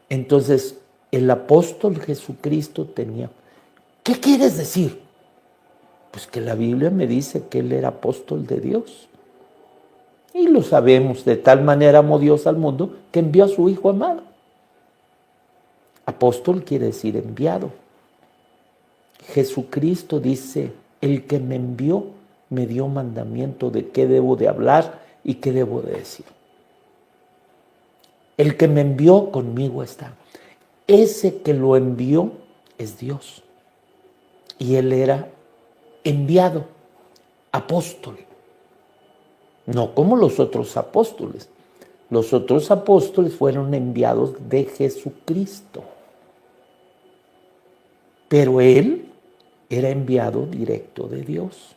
Entonces, el apóstol Jesucristo tenía. ¿Qué quieres decir? Pues que la Biblia me dice que él era apóstol de Dios. Y lo sabemos, de tal manera amó Dios al mundo que envió a su Hijo amado. Apóstol quiere decir enviado. Jesucristo dice, el que me envió me dio mandamiento de qué debo de hablar y qué debo de decir. El que me envió conmigo está. Ese que lo envió es Dios. Y él era enviado, apóstol. No como los otros apóstoles. Los otros apóstoles fueron enviados de Jesucristo. Pero él era enviado directo de Dios.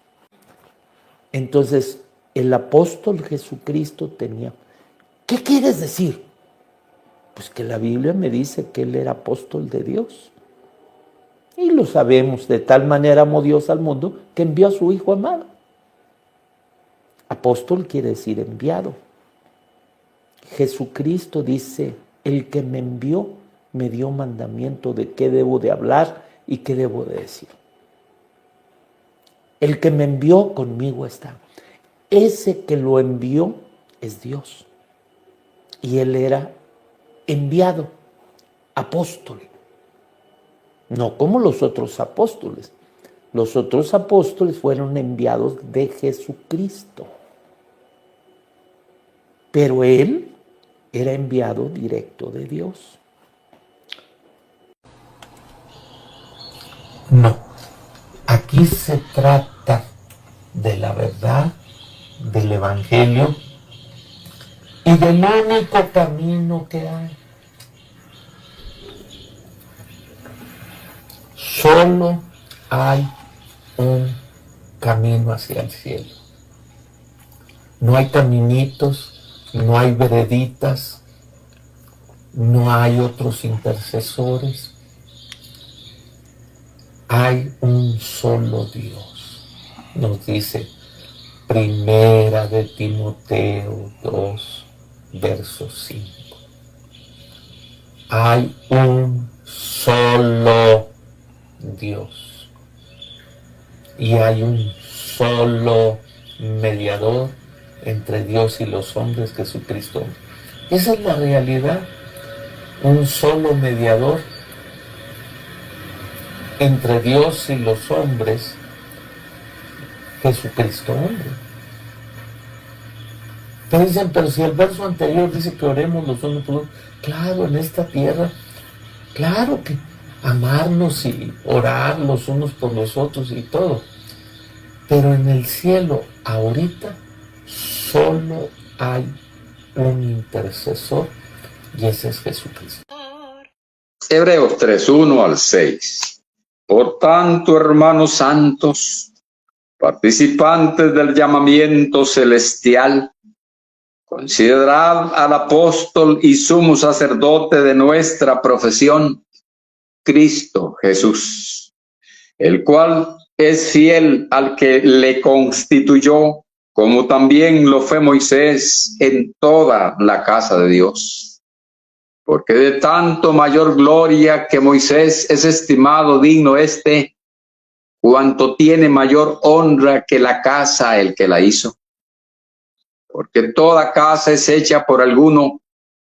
Entonces, el apóstol Jesucristo tenía. ¿Qué quieres decir? Pues que la Biblia me dice que él era apóstol de Dios. Y lo sabemos, de tal manera amó Dios al mundo que envió a su Hijo amado. Apóstol quiere decir enviado. Jesucristo dice, el que me envió me dio mandamiento de qué debo de hablar y qué debo de decir. El que me envió conmigo está. Ese que lo envió es Dios. Y él era enviado, apóstol. No como los otros apóstoles. Los otros apóstoles fueron enviados de Jesucristo. Pero él era enviado directo de Dios. No, aquí se trata de la verdad, del Evangelio y del único camino que hay. Solo hay un camino hacia el cielo. No hay caminitos, no hay vereditas, no hay otros intercesores. Hay un solo Dios. Nos dice Primera de Timoteo 2, verso 5. Hay un solo Dios. Y hay un solo mediador entre Dios y los hombres, Jesucristo. Esa es la realidad. Un solo mediador entre Dios y los hombres, Jesucristo hombre. Pero dicen, pero si el verso anterior dice que oremos los unos por los otros, claro, en esta tierra, claro que amarnos y orar los unos por los otros y todo. Pero en el cielo, ahorita, solo hay un intercesor y ese es Jesucristo. Hebreos 3, 1 al 6. Por tanto, hermanos santos, participantes del llamamiento celestial, considerad al apóstol y sumo sacerdote de nuestra profesión, Cristo Jesús, el cual es fiel al que le constituyó, como también lo fue Moisés en toda la casa de Dios. Porque de tanto mayor gloria que Moisés es estimado digno cuanto tiene mayor honra que la casa el que la hizo. Porque toda casa es hecha por alguno,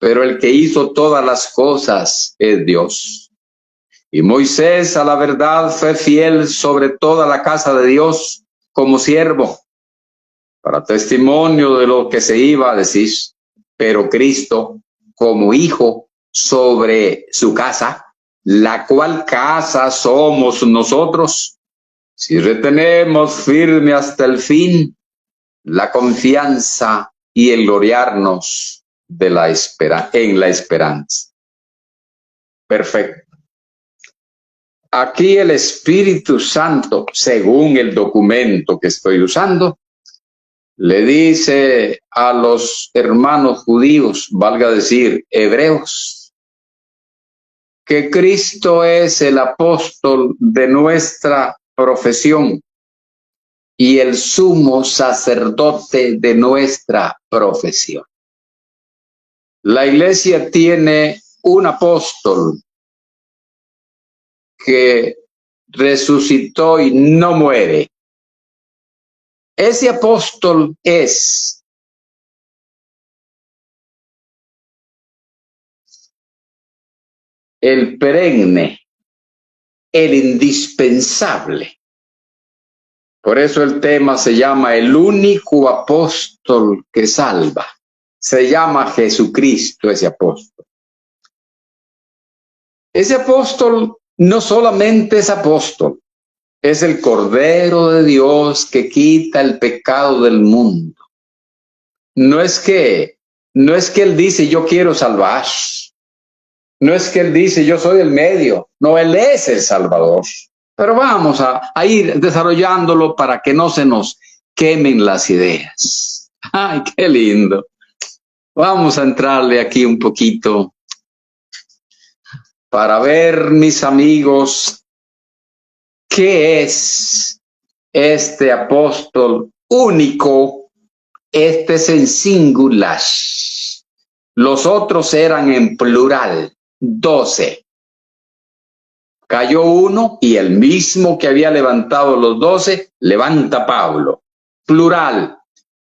pero el que hizo todas las cosas es Dios. Y Moisés a la verdad fue fiel sobre toda la casa de Dios como siervo, para testimonio de lo que se iba a decir. Pero Cristo como hijo sobre su casa, la cual casa somos nosotros, si retenemos firme hasta el fin la confianza y el gloriarnos de en la esperanza. Perfecto. Aquí el Espíritu Santo, según el documento que estoy usando, le dice a los hermanos judíos, valga decir, hebreos, que Cristo es el apóstol de nuestra profesión y el sumo sacerdote de nuestra profesión. La iglesia tiene un apóstol que resucitó y no muere. Ese apóstol es el perenne, el indispensable. Por eso el tema se llama el único apóstol que salva. Se llama Jesucristo ese apóstol. Ese apóstol no solamente es apóstol, es el Cordero de Dios que quita el pecado del mundo. No es que él dice yo quiero salvar. No es que él dice yo soy el medio. No, él es el Salvador. Pero vamos a ir desarrollándolo para que no se nos quemen las ideas. Ay, qué lindo. Vamos a entrarle aquí un poquito para ver, mis amigos, qué es este apóstol único. Este es en singular. Los otros eran en plural, 12. Cayó uno y el mismo que había levantado los 12, levanta Pablo. Plural.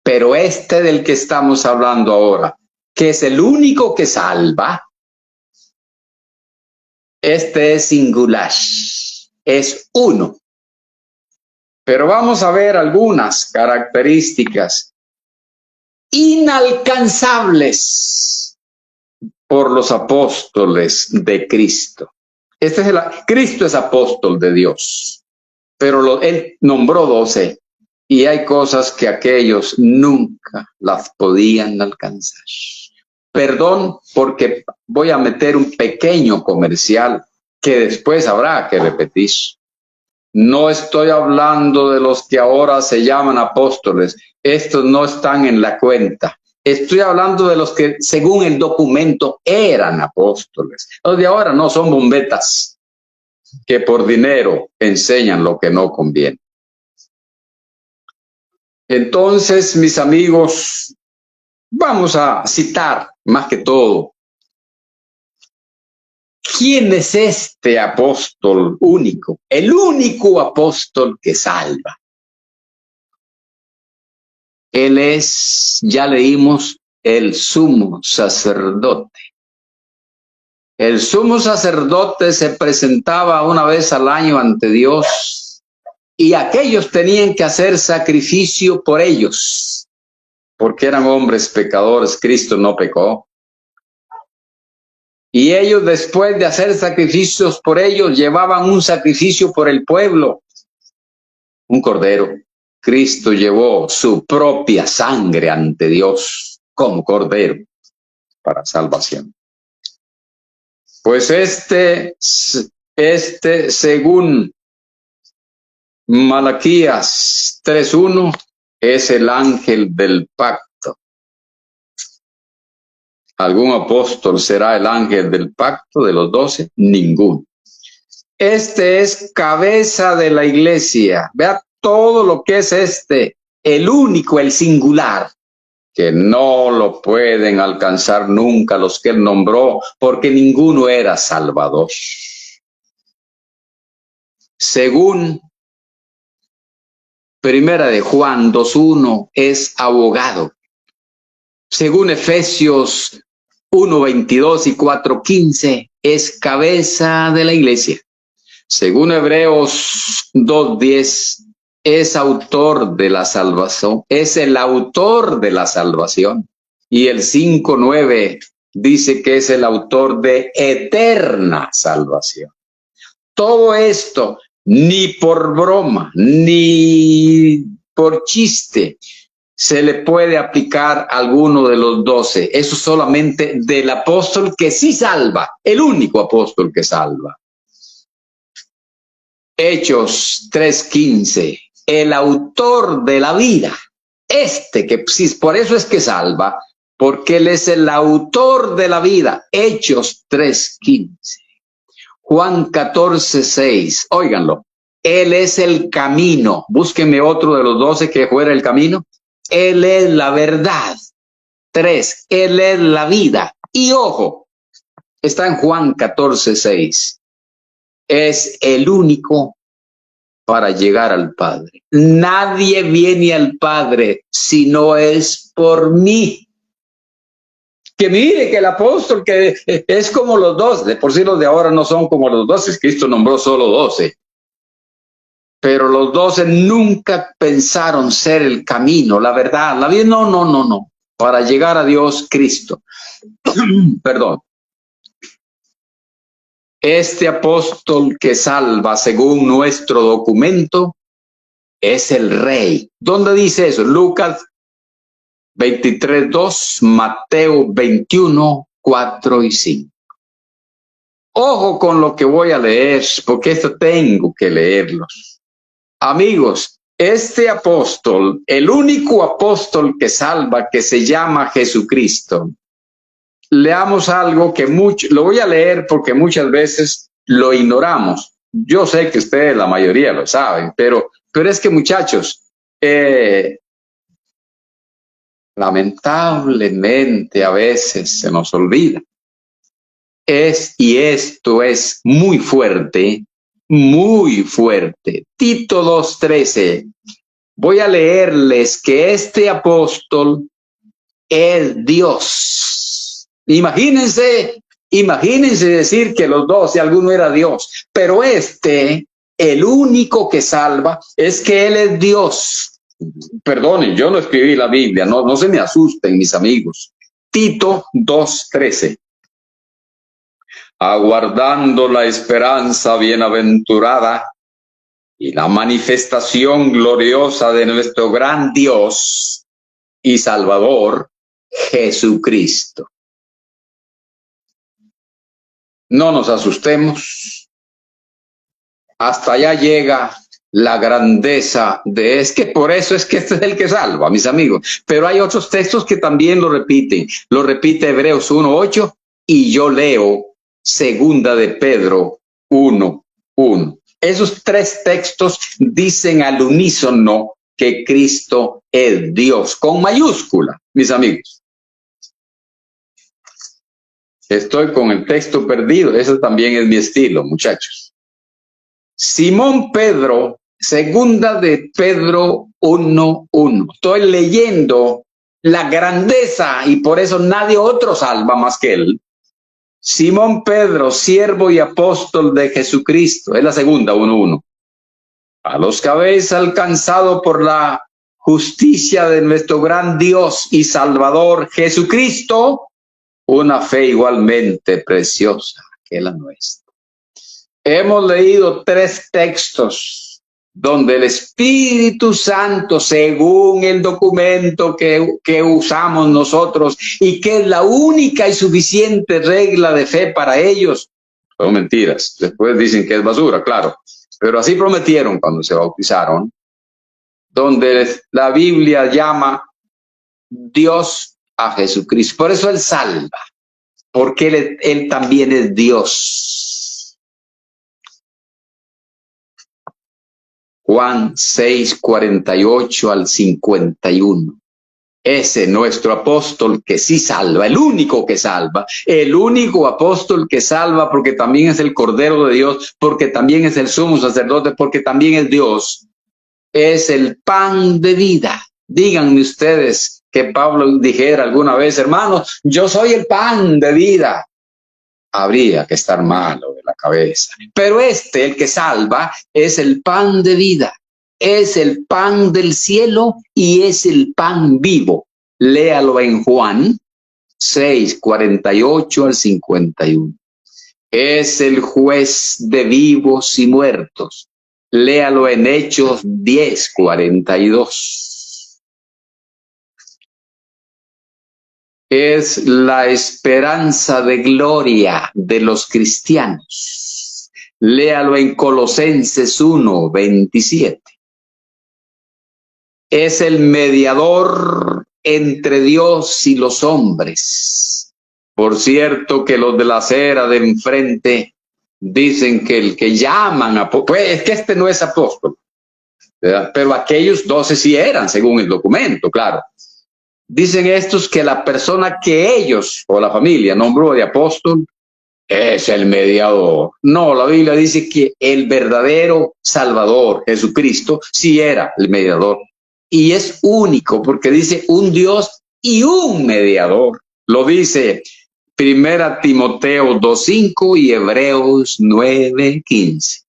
Pero este del que estamos hablando ahora, que es el único que salva, este es singular. Es uno. Pero vamos a ver algunas características inalcanzables por los apóstoles de Cristo. Cristo es apóstol de Dios, pero él nombró 12 y hay cosas que aquellos nunca las podían alcanzar. Perdón, porque voy a meter un pequeño comercial que después habrá que repetir. No estoy hablando de los que ahora se llaman apóstoles. Estos no están en la cuenta. Estoy hablando de los que, según el documento, eran apóstoles. Los de ahora no son bombetas que por dinero enseñan lo que no conviene. Entonces, mis amigos, vamos a citar más que todo. ¿Quién es este apóstol único? El único apóstol que salva. Él es, ya leímos, el sumo sacerdote. El sumo sacerdote se presentaba una vez al año ante Dios y aquellos tenían que hacer sacrificio por ellos, porque eran hombres pecadores. Cristo no pecó. Y ellos, después de hacer sacrificios por ellos, llevaban un sacrificio por el pueblo, un cordero. Cristo llevó su propia sangre ante Dios como cordero para salvación. Pues este según Malaquías 3:1 es el ángel del pacto. ¿Algún apóstol será el ángel del pacto de los 12? Ninguno. Este es cabeza de la iglesia. Vea todo lo que es el único, el singular, que no lo pueden alcanzar nunca los que él nombró, porque ninguno era salvador. Según Primera de Juan 2:1 es abogado. Según Efesios 1:22 y 4:15 es cabeza de la iglesia. Según Hebreos 2:10 es autor de la salvación, es el autor de la salvación. Y el 5:9 dice que es el autor de eterna salvación. Todo esto, ni por broma, ni por chiste, se le puede aplicar a alguno de los 12. Eso solamente del apóstol que sí salva, el único apóstol que salva. Hechos 3:15, el autor de la vida, que sí, por eso es que salva, porque él es el autor de la vida. Hechos 3:15. Juan 14:6, óiganlo, él es el camino. Búsquenme otro de los 12 que fuera el camino. Él es la verdad. 3, él es la vida. Y ojo, Está en Juan 14:6. Es el único para llegar al Padre. Nadie viene al Padre si no es por mí. Que mire que el apóstol que es como los 12, de por sí los de ahora no son como los 12, Cristo nombró solo 12. Pero los 12 nunca pensaron ser el camino, la verdad, la vida, no. Para llegar a Dios, Cristo. Perdón. Este apóstol que salva, según nuestro documento, es el Rey. ¿Dónde dice eso? Lucas 23:2, Mateo 21:4 y 5. Ojo con lo que voy a leer, porque esto tengo que leerlos. Amigos, este apóstol, el único apóstol que salva, que se llama Jesucristo, leamos algo que lo voy a leer porque muchas veces lo ignoramos. Yo sé que ustedes, la mayoría lo saben, pero es que, muchachos, lamentablemente a veces se nos olvida. Y esto es muy fuerte, muy fuerte. Tito 2:13. Voy a leerles que este apóstol es Dios. Imagínense decir que los 12, alguno era Dios, pero el único que salva, es que Él es Dios. Perdonen, yo no escribí la Biblia, no se me asusten, mis amigos. Tito 2:13. Aguardando la esperanza bienaventurada y la manifestación gloriosa de nuestro gran Dios y Salvador, Jesucristo. No nos asustemos. Hasta allá llega la grandeza es que por eso es que este es el que salva, mis amigos. Pero hay otros textos que también lo repiten. Lo repite Hebreos 1:8 y yo leo Segunda de Pedro 1:1. Esos tres textos dicen al unísono que Cristo es Dios, con mayúscula, mis amigos. Estoy con el texto perdido, eso también es mi estilo, muchachos. Simón Pedro, Segunda de Pedro 1:1. Estoy leyendo la grandeza y por eso nadie otro salva más que él. Simón Pedro, siervo y apóstol de Jesucristo, es la segunda 1:1. A los que habéis alcanzado por la justicia de nuestro gran Dios y Salvador Jesucristo, una fe igualmente preciosa que la nuestra. Hemos leído tres textos donde el Espíritu Santo, según el documento que usamos nosotros y que es la única y suficiente regla de fe para ellos, son mentiras. Después dicen que es basura, claro, pero así prometieron cuando se bautizaron, donde la Biblia llama Dios a Jesucristo. Por eso Él salva, porque Él también es Dios. Juan 6:48 al 51. Ese nuestro apóstol que sí salva, el único que salva, el único apóstol que salva, porque también es el Cordero de Dios, porque también es el sumo sacerdote, porque también es Dios, es el pan de vida. Díganme ustedes que Pablo dijera alguna vez, hermanos, yo soy el pan de vida. Habría que estar malo de la cabeza. Pero el que salva, es el pan de vida, es el pan del cielo y es el pan vivo. Léalo en Juan 6:48 al 51. Es el juez de vivos y muertos. Léalo en Hechos 10:42. Es la esperanza de gloria de los cristianos. Léalo en Colosenses 1:27. Es el mediador entre Dios y los hombres. Por cierto que los de la acera de enfrente dicen que el que llaman pues es que este no es apóstol, ¿verdad? Pero aquellos 12 sí eran, según el documento, claro. Dicen estos que la persona que ellos o la familia nombró de apóstol es el mediador. No, la Biblia dice que el verdadero Salvador, Jesucristo, sí era el mediador. Y es único porque dice un Dios y un mediador. Lo dice Primera Timoteo 2:5 y Hebreos 9:15.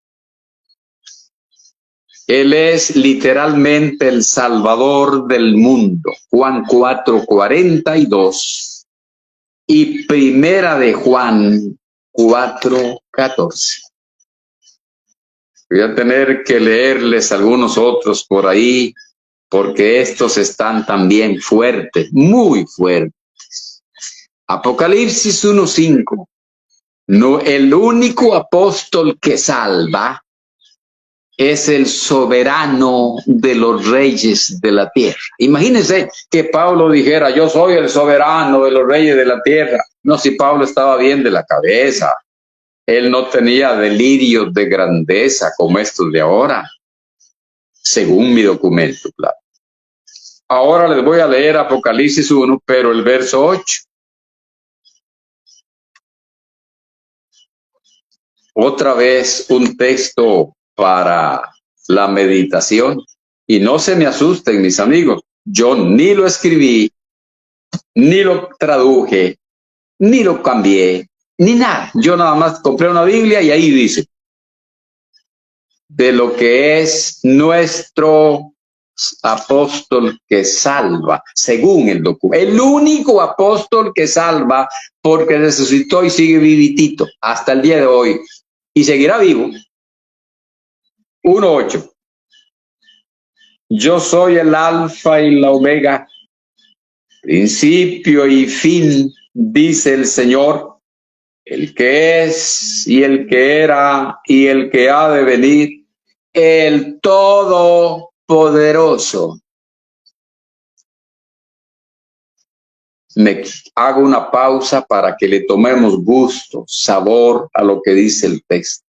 Él es literalmente el Salvador del mundo. Juan 4:42 y Primera de Juan 4:14. Voy a tener que leerles algunos otros por ahí, porque estos están también fuertes, muy fuertes. Apocalipsis 1:5. No, el único apóstol que salva es el soberano de los reyes de la tierra. Imagínense que Pablo dijera, yo soy el soberano de los reyes de la tierra. No, si Pablo estaba bien de la cabeza. Él no tenía delirios de grandeza como estos de ahora, según mi documento, claro. Ahora les voy a leer Apocalipsis 1, pero el verso 8. Otra vez un texto para la meditación. Y no se me asusten, mis amigos. Yo ni lo escribí, ni lo traduje, ni lo cambié, ni nada. Yo nada más compré una Biblia y ahí dice de lo que es nuestro apóstol que salva, según el documento. El único apóstol que salva porque resucitó y sigue vivitito hasta el día de hoy. Y seguirá vivo. 1:8. Yo soy el alfa y la omega, principio y fin, dice el Señor, el que es y el que era y el que ha de venir, el Todopoderoso. Me hago una pausa para que le tomemos gusto, sabor a lo que dice el texto.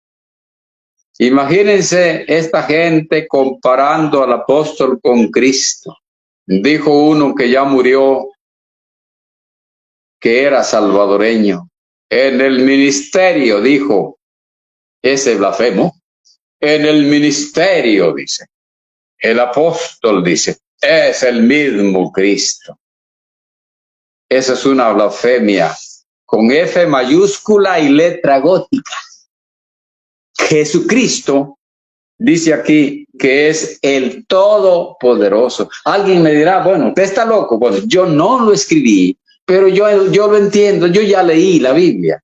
Imagínense esta gente comparando al apóstol con Cristo. Dijo uno que ya murió, que era salvadoreño. En el ministerio, dijo ese blasfemo, en el ministerio, dice, el apóstol dice, es el mismo Cristo. Esa es una blasfemia con F mayúscula y letra gótica. Jesucristo dice aquí que es el Todopoderoso. Alguien me dirá, bueno, usted está loco. Bueno, yo no lo escribí, pero yo lo entiendo, yo ya leí la Biblia.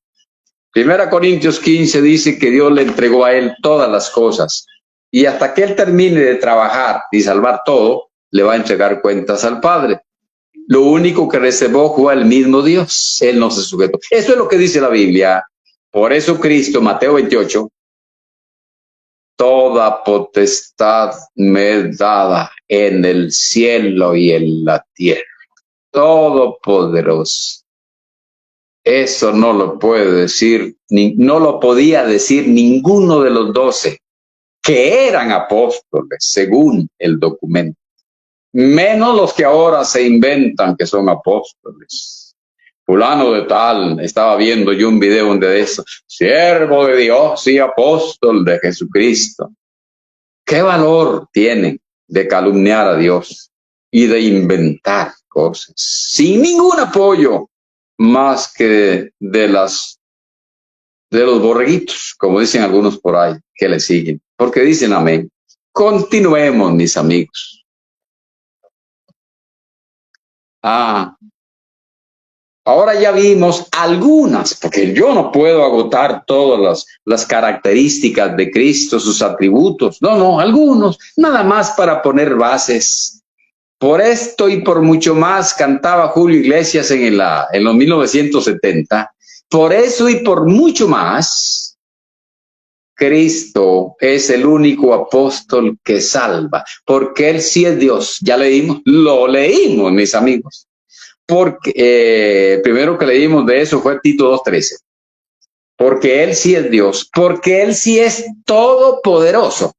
1 Corintios 15 dice que Dios le entregó a él todas las cosas. Y hasta que él termine de trabajar y salvar todo, le va a entregar cuentas al Padre. Lo único que reservó fue el mismo Dios. Él no se sujetó. Eso es lo que dice la Biblia. Por eso Cristo, Mateo 28, toda potestad me es dada en el cielo y en la tierra. Todopoderoso. Eso no lo puede decir, no lo podía decir ninguno de los 12 que eran apóstoles, según el documento. Menos los que ahora se inventan que son apóstoles. Fulano de tal, estaba viendo yo un video de eso, siervo de Dios y apóstol de Jesucristo. ¿Qué valor tienen de calumniar a Dios y de inventar cosas sin ningún apoyo más que de los borreguitos, como dicen algunos por ahí, que le siguen? Porque dicen amén. Continuemos, mis amigos. Ahora ya vimos algunas, porque yo no puedo agotar todas las características de Cristo, sus atributos. No, algunos, nada más para poner bases. Por esto y por mucho más cantaba Julio Iglesias en los 1970. Por eso y por mucho más, Cristo es el único apóstol que salva, porque Él sí es Dios. Ya leímos, lo leímos, mis amigos. Porque primero que leímos de eso fue Tito 2:13. Porque Él sí es Dios, porque Él sí es todopoderoso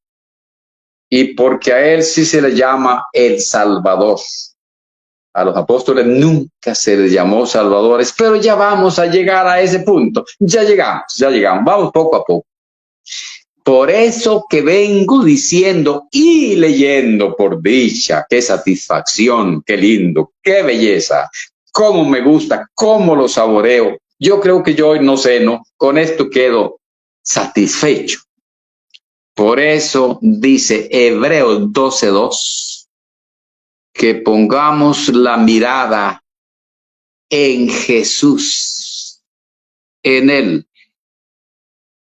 y porque a Él sí se le llama el Salvador. A los apóstoles nunca se les llamó salvadores, pero ya vamos a llegar a ese punto. Ya llegamos, vamos poco a poco. Por eso que vengo diciendo y leyendo por dicha, qué satisfacción, qué lindo, qué belleza, cómo me gusta, cómo lo saboreo. Yo creo que yo hoy no ceno, con esto quedo satisfecho. Por eso dice Hebreos 12:2, que pongamos la mirada en Jesús, en Él.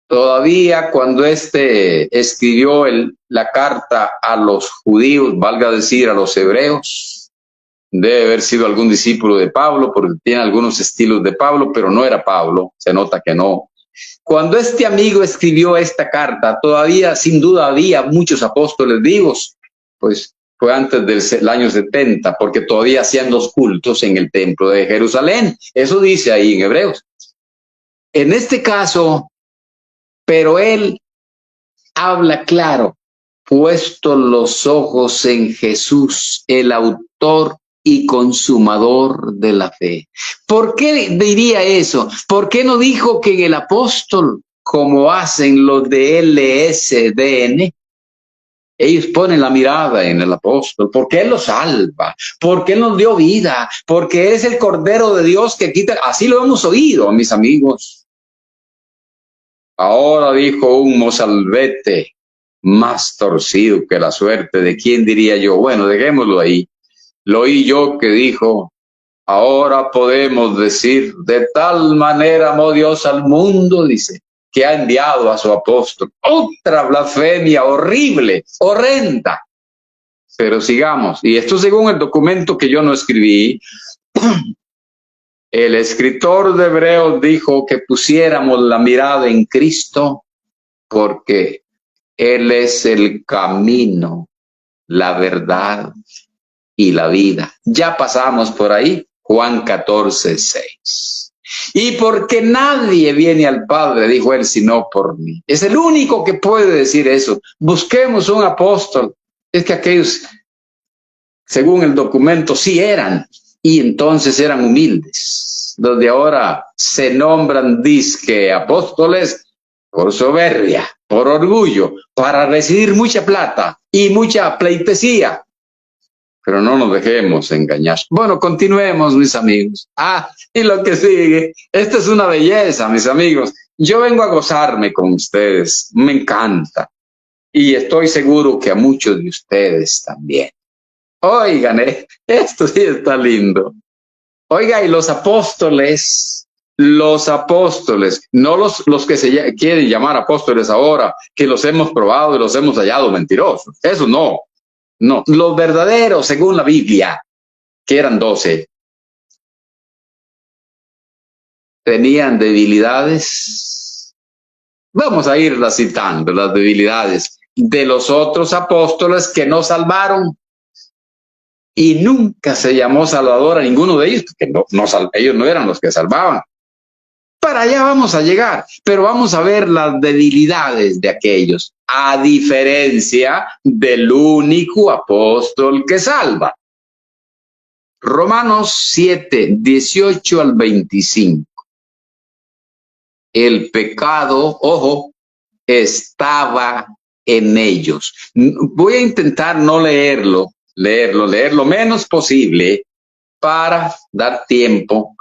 Todavía cuando escribió la carta a los judíos, valga decir a los hebreos, debe haber sido algún discípulo de Pablo, porque tiene algunos estilos de Pablo, pero no era Pablo, se nota que no. Cuando este amigo escribió esta carta, todavía sin duda había muchos apóstoles vivos, pues fue antes del año 70, porque todavía hacían los cultos en el templo de Jerusalén. Eso dice ahí en Hebreos. En este caso, pero él habla claro, puesto los ojos en Jesús, el autor y consumador de la fe. ¿Por qué diría eso? ¿Por qué no dijo que en el apóstol, como hacen los de LSDN, ellos ponen la mirada en el apóstol? Porque él los salva, porque él nos dio vida, porque es el Cordero de Dios que quita. Así lo hemos oído, mis amigos. Ahora dijo un mozalbete más torcido que la suerte. ¿De quién diría yo? Bueno, dejémoslo ahí. Lo oí yo que dijo: ahora podemos decir, de tal manera amó Dios al mundo, dice, que ha enviado a su apóstol. Otra blasfemia horrible, horrenda. Pero sigamos. Y esto según el documento que yo no escribí. El escritor de Hebreos dijo que pusiéramos la mirada en Cristo porque Él es el camino, la verdad y la vida. Ya pasamos por ahí, Juan 14:6. Y porque nadie viene al Padre, dijo Él, sino por mí. Es el único que puede decir eso. Busquemos un apóstol. Es que aquellos, según el documento, sí eran. Y entonces eran humildes. Los de ahora se nombran disque apóstoles por soberbia, por orgullo, para recibir mucha plata y mucha pleitesía. Pero no nos dejemos engañar. Bueno, continuemos, mis amigos. Y lo que sigue. Esta es una belleza, mis amigos. Yo vengo a gozarme con ustedes. Me encanta. Y estoy seguro que a muchos de ustedes también. Oigan, esto sí está lindo. Oiga, y los apóstoles, no los que se quieren llamar apóstoles ahora, que los hemos probado y los hemos hallado mentirosos. Eso no. Los verdaderos, según la Biblia, que eran 12, tenían debilidades. Vamos a irlas citando, las debilidades de los otros apóstoles que no salvaron. Y nunca se llamó Salvador a ninguno de ellos, porque ellos no eran los que salvaban. Para allá vamos a llegar, pero vamos a ver las debilidades de aquellos, a diferencia del único apóstol que salva. Romanos 7:18 al 25. El pecado, ojo, estaba en ellos. Voy a intentar no leerlo lo menos posible para dar tiempo.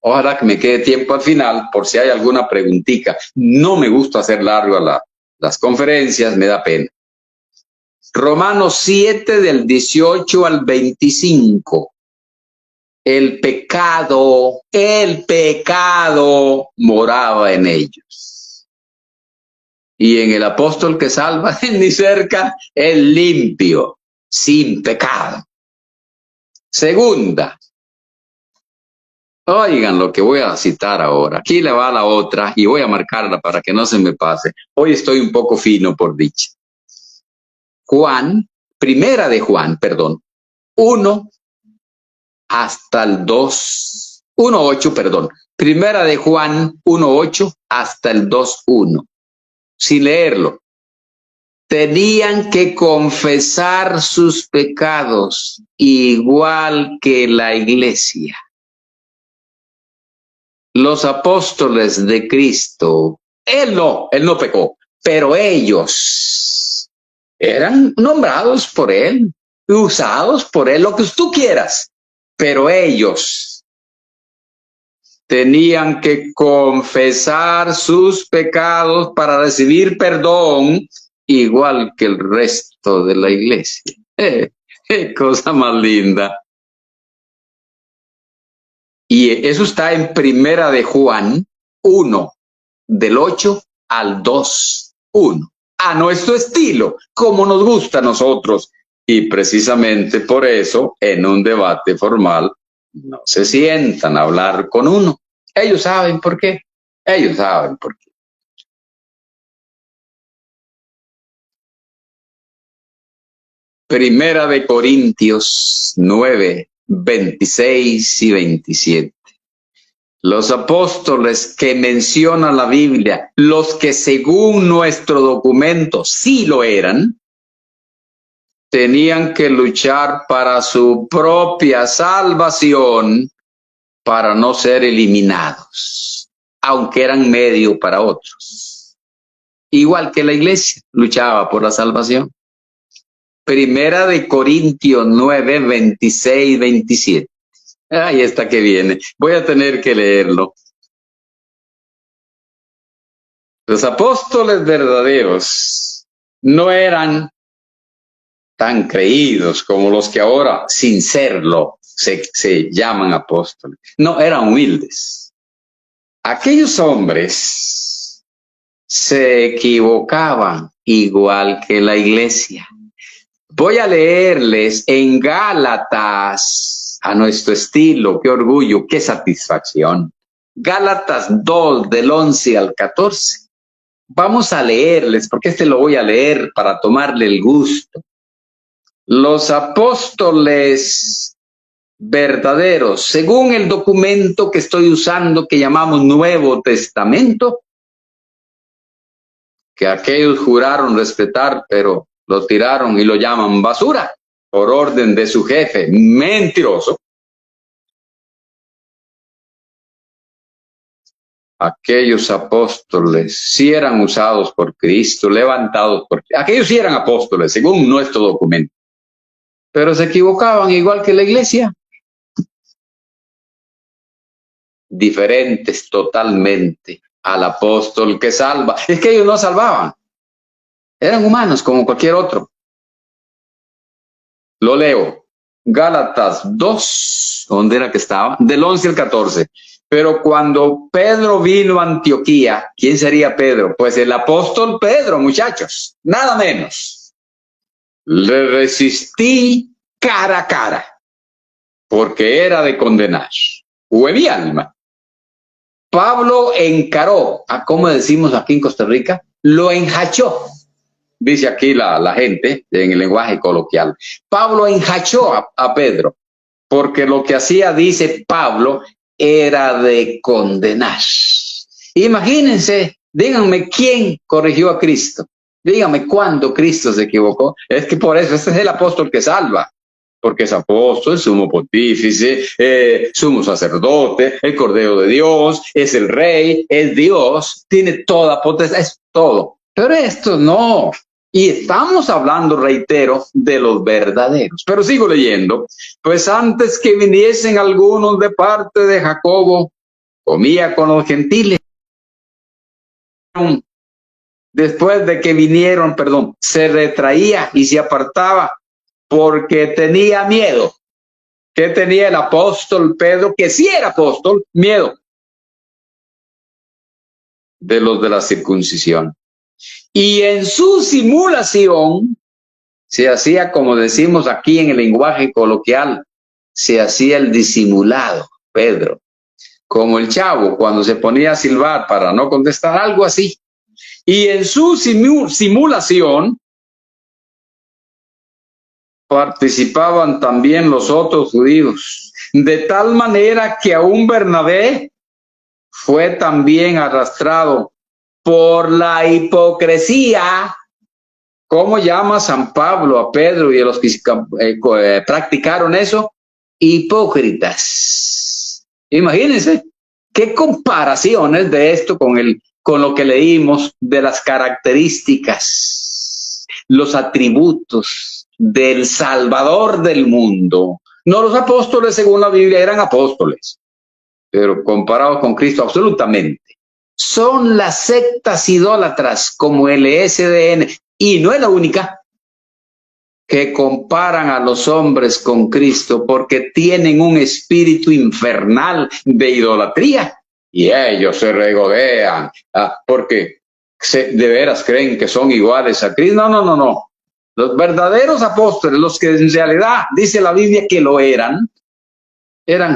Ojalá que me quede tiempo al final por si hay alguna preguntita. No me gusta hacer largo las conferencias, me da pena. Romanos 7 del 18 al 25. El pecado moraba en ellos. Y en el apóstol que salva, ni cerca, el limpio, sin pecado. Segunda, oigan lo que voy a citar ahora. Aquí le va la otra y voy a marcarla para que no se me pase. Hoy estoy un poco fino por dicha. Primera de Juan, 1 hasta el 2, 1:8, perdón. Primera de Juan 1:8 hasta el 2:1. Sin leerlo. tenían que confesar sus pecados igual que la iglesia. Los apóstoles de Cristo, él no pecó, pero ellos eran nombrados por él, usados por él, lo que tú quieras, pero ellos tenían que confesar sus pecados para recibir perdón, igual que el resto de la iglesia. ¡Qué cosa más linda! Y eso está en Primera de Juan 1, del 8 al 2, 1. A nuestro estilo, como nos gusta a nosotros. Y precisamente por eso, en un debate formal, no se sientan a hablar con uno. Ellos saben por qué. Ellos saben por qué. Primera de Corintios 9, 26 y 27. Los apóstoles que menciona la Biblia, los que según nuestro documento sí lo eran, tenían que luchar para su propia salvación para no ser eliminados, aunque eran medio para otros. Igual que la iglesia luchaba por la salvación. Primera de Corintios 9, 26, 27. Ahí está que viene. Voy a tener que leerlo. Los apóstoles verdaderos no eran tan creídos como los que ahora, sin serlo, se llaman apóstoles. No, eran humildes. Aquellos hombres se equivocaban igual que la iglesia. Voy a leerles en Gálatas, a nuestro estilo, qué orgullo, qué satisfacción. Gálatas 2, del 11 al 14. Vamos a leerles, porque lo voy a leer para tomarle el gusto. Los apóstoles verdaderos, según el documento que estoy usando, que llamamos Nuevo Testamento, que aquellos juraron respetar, pero lo tiraron y lo llaman basura por orden de su jefe, mentiroso. Aquellos apóstoles sí eran usados por Cristo, levantados por Cristo. Aquellos sí eran apóstoles, según nuestro documento. Pero se equivocaban igual que la iglesia. Diferentes totalmente al apóstol que salva. Es que ellos no salvaban. Eran humanos como cualquier otro. Lo leo. Gálatas 2, ¿dónde era que estaba? Del 11 al 14. Pero cuando Pedro vino a Antioquía, ¿quién sería Pedro? Pues el apóstol Pedro, muchachos, nada menos. Le resistí cara a cara, porque era de condenar. Fue mi alma. Pablo encaró, ¿cómo decimos aquí en Costa Rica? Lo enjachó. Dice aquí la gente en el lenguaje coloquial. Pablo enjachó a Pedro, porque lo que hacía, dice Pablo, era de condenar. Imagínense, díganme quién corrigió a Cristo. Díganme cuándo Cristo se equivocó. Es que por eso este es el apóstol que salva, porque es apóstol, sumo pontífice, sumo sacerdote, el Cordero de Dios, es el Rey, es Dios, tiene toda potestad, es todo. Pero esto no. Y estamos hablando, reitero, de los verdaderos. Pero sigo leyendo. Pues antes que viniesen algunos de parte de Jacobo, comía con los gentiles. Después de que vinieron, se retraía y se apartaba porque tenía miedo. ¿Qué tenía el apóstol Pedro? Que sí era apóstol, miedo de los de la circuncisión. Y en su simulación se hacía, como decimos aquí en el lenguaje coloquial, se hacía el disimulado, Pedro. Como el chavo cuando se ponía a silbar para no contestar, algo así. Y en su simulación participaban también los otros judíos, de tal manera que aún Bernabé fue también arrastrado por la hipocresía ¿Cómo llama San Pablo a Pedro y a los que practicaron eso? Hipócritas. Imagínense qué comparaciones de esto con lo que leímos de las características, los atributos del Salvador del mundo. No, los apóstoles, según la Biblia, eran apóstoles, pero comparados con Cristo, absolutamente. Son las sectas idólatras como el ESDN, y no es la única, que comparan a los hombres con Cristo porque tienen un espíritu infernal de idolatría y ellos se regodean porque de veras creen que son iguales a Cristo. No, no, no, no. Los verdaderos apóstoles, los que en realidad dice la Biblia que lo eran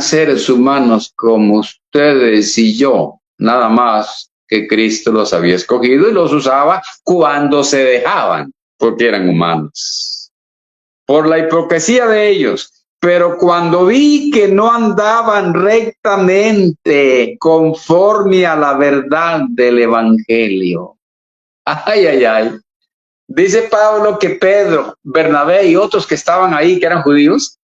seres humanos como ustedes y yo, nada más que Cristo los había escogido y los usaba cuando se dejaban, porque eran humanos. Por la hipocresía de ellos, pero cuando vi que no andaban rectamente conforme a la verdad del Evangelio. Ay, ay, ay. Dice Pablo que Pedro, Bernabé y otros que estaban ahí, que eran judíos,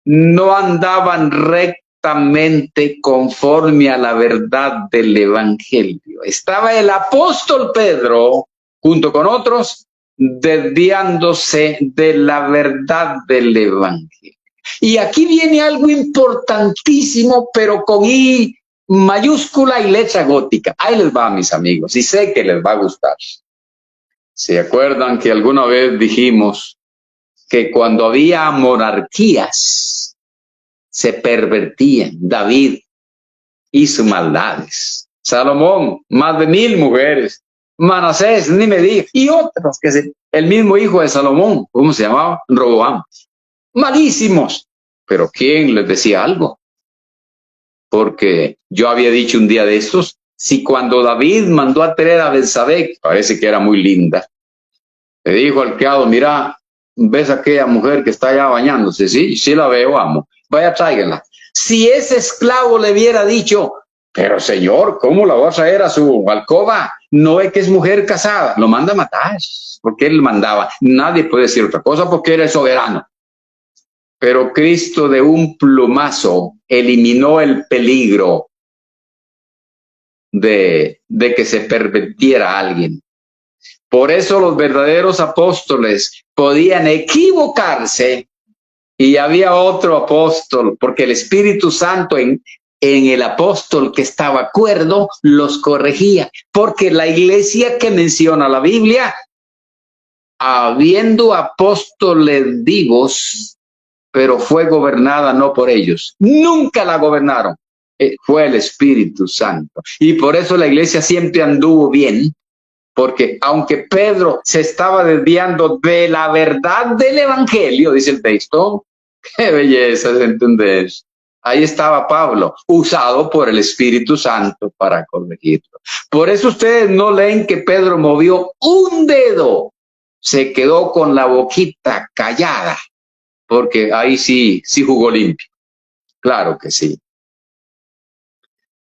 no andaban rectamente conforme a la verdad del Evangelio. Estaba el apóstol Pedro, junto con otros, desviándose de la verdad del Evangelio. Y aquí viene algo importantísimo, pero con I mayúscula y letra gótica. Ahí les va, mis amigos, y sé que les va a gustar. ¿Se acuerdan que alguna vez dijimos que cuando había monarquías se pervertían? David hizo maldades. Salomón, más de 1000 mujeres. Manasés, ni me diga. Y otros el mismo hijo de Salomón, ¿cómo se llamaba? Roboam. Malísimos. Pero ¿quién les decía algo? Porque yo había dicho un día de estos, si cuando David mandó a traer a Betsabé, parece que era muy linda, le dijo al criado, mira, ¿ves a aquella mujer que está allá bañándose? Sí, sí la veo, amo. Vaya, tráiganla. Si ese esclavo le hubiera dicho, pero señor, ¿cómo la va a traer a su alcoba? No es que es mujer casada, lo manda a matar, porque él mandaba. Nadie puede decir otra cosa porque era el soberano. Pero Cristo de un plumazo eliminó el peligro de que se pervirtiera a alguien. Por eso los verdaderos apóstoles podían equivocarse y había otro apóstol, porque el Espíritu Santo en el apóstol que estaba cuerdo los corregía, porque la iglesia que menciona la Biblia, habiendo apóstoles vivos, pero fue gobernada no por ellos, nunca la gobernaron, fue el Espíritu Santo. Y por eso la iglesia siempre anduvo bien, porque aunque Pedro se estaba desviando de la verdad del Evangelio, dice el texto, qué belleza de entender. Ahí estaba Pablo, usado por el Espíritu Santo para corregirlo. Por eso ustedes no leen que Pedro movió un dedo, se quedó con la boquita callada, porque ahí sí jugó limpio. Claro que sí.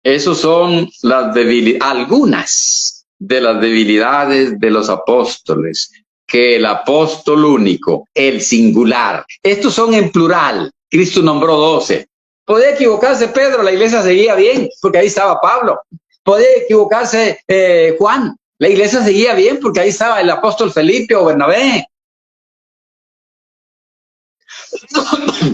Esos son las debilidades, algunas de las debilidades de los apóstoles, que el apóstol único, el singular, estos son en plural, Cristo nombró 12. Podía equivocarse Pedro, la iglesia seguía bien, porque ahí estaba Pablo. Podía equivocarse Juan, la iglesia seguía bien, porque ahí estaba el apóstol Felipe o Bernabé.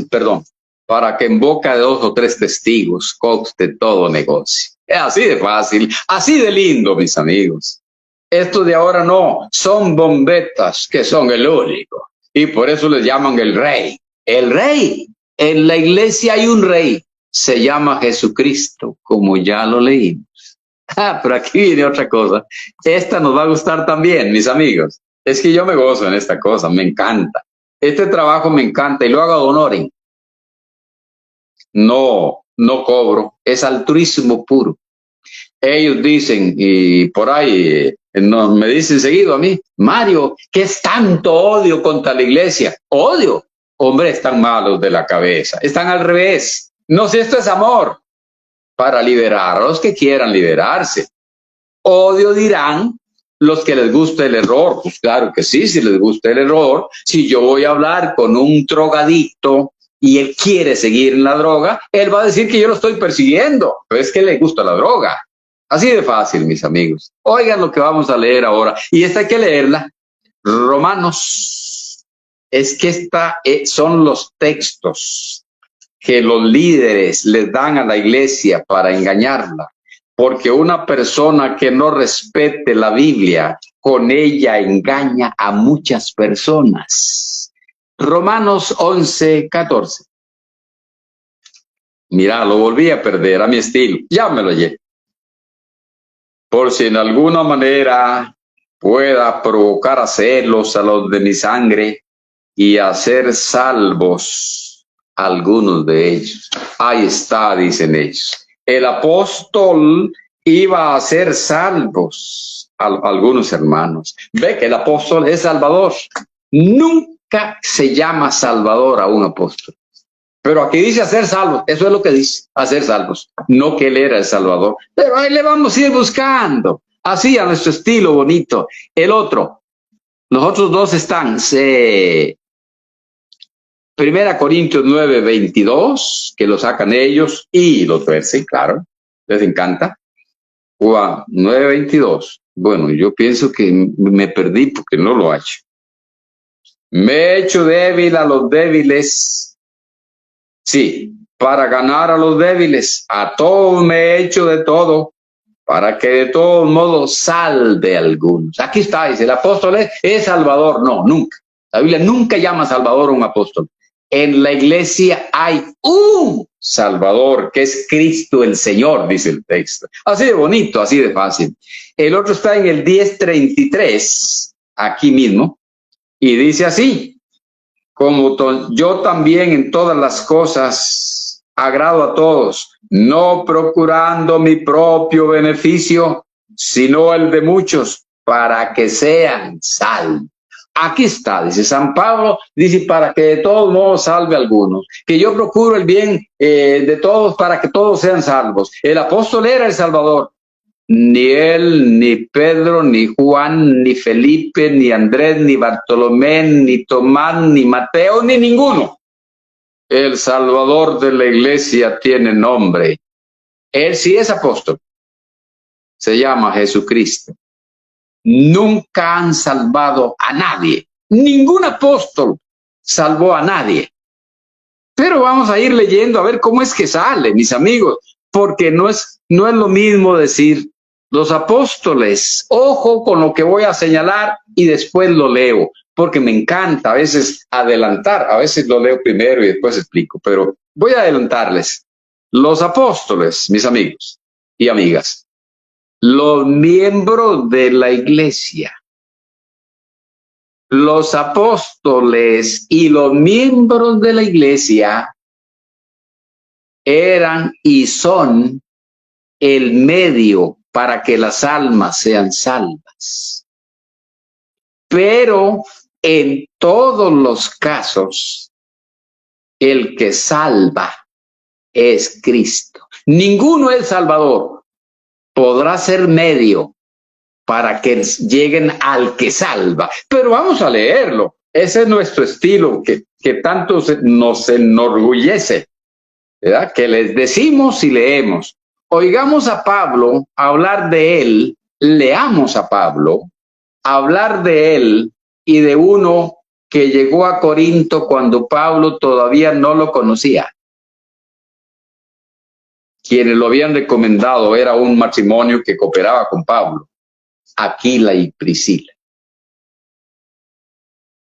Perdón, para que en boca de 2 o 3 testigos conste todo negocio. Es así de fácil, así de lindo, mis amigos. Estos de ahora no, son bombetas que son el único. Y por eso les llaman el rey. El rey. En la iglesia hay un rey. Se llama Jesucristo, como ya lo leímos. Pero aquí viene otra cosa. Esta nos va a gustar también, mis amigos. Es que yo me gozo en esta cosa, me encanta. Este trabajo me encanta y lo hago ad honorem. No cobro, es altruismo puro. Ellos dicen, y por ahí me dicen seguido a mí, Mario, ¿qué es tanto odio contra la iglesia? ¿Odio? Hombre, están malos de la cabeza, están al revés. No sé, esto es amor, para liberar a los que quieran liberarse. Odio dirán Los que les gusta el error, pues claro que sí, si les gusta el error. Si yo voy a hablar con un drogadicto y él quiere seguir en la droga, él va a decir que yo lo estoy persiguiendo, pero es que le gusta la droga. Así de fácil, mis amigos. Oigan lo que vamos a leer ahora. Y esta hay que leerla. Romanos. Es que son los textos que los líderes les dan a la iglesia para engañarla. Porque una persona que no respete la Biblia, con ella engaña a muchas personas. Romanos 11:14. Mira, lo volví a perder a mi estilo. Ya me lo llevo. Por si en alguna manera pueda provocar a celos a los de mi sangre y hacer salvos a algunos de ellos. Ahí está, dicen ellos. El apóstol iba a hacer salvos a algunos hermanos. Ve que el apóstol es salvador. Nunca se llama salvador a un apóstol. Pero aquí dice hacer salvos. Eso es lo que dice, hacer salvos. No que él era el salvador. Pero ahí le vamos a ir buscando. Así, a nuestro estilo bonito. El otro. Los otros dos están. 1 Corintios 9:22, que lo sacan ellos y lo tuercen, claro, les encanta. Juan 9:22. Bueno, yo pienso que me perdí porque no lo he hecho. Me he hecho débil a los débiles. Sí, para ganar a los débiles. A todos me he hecho de todo, para que de todos modos salve a algunos. Aquí está, dice, el apóstol es salvador. No, nunca. La Biblia nunca llama salvador a un apóstol. En la iglesia hay un Salvador, que es Cristo el Señor, dice el texto. Así de bonito, así de fácil. El otro está en el 10:33, aquí mismo, y dice así: como yo también en todas las cosas agrado a todos, no procurando mi propio beneficio, sino el de muchos, para que sean salvos. Aquí está, dice San Pablo, dice, para que de todos modos salve a algunos, que yo procuro el bien de todos para que todos sean salvos. El apóstol era el Salvador. Ni él, ni Pedro, ni Juan, ni Felipe, ni Andrés, ni Bartolomé, ni Tomás, ni Mateo, ni ninguno. El Salvador de la iglesia tiene nombre. Él sí es apóstol. Se llama Jesucristo. Nunca han salvado a nadie. Ningún apóstol salvó a nadie. Pero vamos a ir leyendo a ver cómo es que sale, mis amigos, porque no es lo mismo decir los apóstoles. Ojo con lo que voy a señalar y después lo leo, porque me encanta a veces adelantar, a veces lo leo primero y después explico, pero voy a adelantarles. Los apóstoles, mis amigos y amigas, los miembros de la iglesia, los apóstoles y los miembros de la iglesia eran y son el medio para que las almas sean salvas. Pero en todos los casos, el que salva es Cristo. Ninguno es salvador. Podrá ser medio para que lleguen al que salva. Pero vamos a leerlo. Ese es nuestro estilo que tanto nos enorgullece, ¿verdad? Que les decimos y leemos. Oigamos a Pablo hablar de él, leamos a Pablo hablar de él y de uno que llegó a Corinto cuando Pablo todavía no lo conocía. Quienes lo habían recomendado era un matrimonio que cooperaba con Pablo, Aquila y Priscila.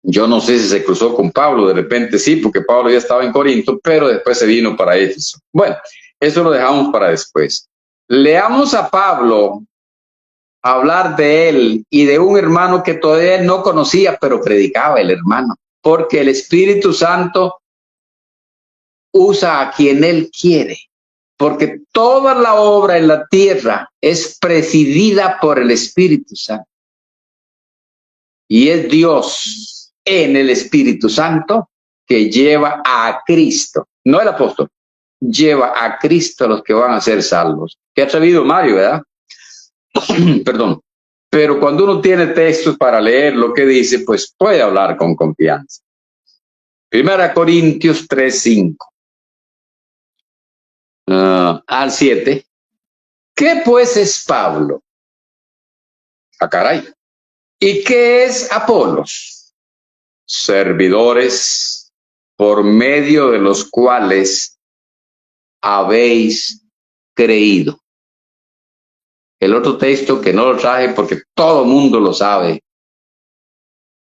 Yo no sé si se cruzó con Pablo, de repente sí, porque Pablo ya estaba en Corinto, pero después se vino para Éfeso. Bueno, eso lo dejamos para después. Leamos a Pablo hablar de él y de un hermano que todavía no conocía, pero predicaba el hermano, porque el Espíritu Santo usa a quien él quiere. Porque toda la obra en la tierra es presidida por el Espíritu Santo. Y es Dios en el Espíritu Santo que lleva a Cristo, no el apóstol, lleva a Cristo a los que van a ser salvos. Qué atrevido Mario, ¿verdad? Perdón. pero cuando uno tiene textos para leer lo que dice, pues puede hablar con confianza. 1 Corintios 3, 5 al 7. ¿Qué pues es Pablo? Ah, caray. ¿Y qué es Apolos? Servidores por medio de los cuales habéis creído. El otro texto que no lo traje porque todo el mundo lo sabe.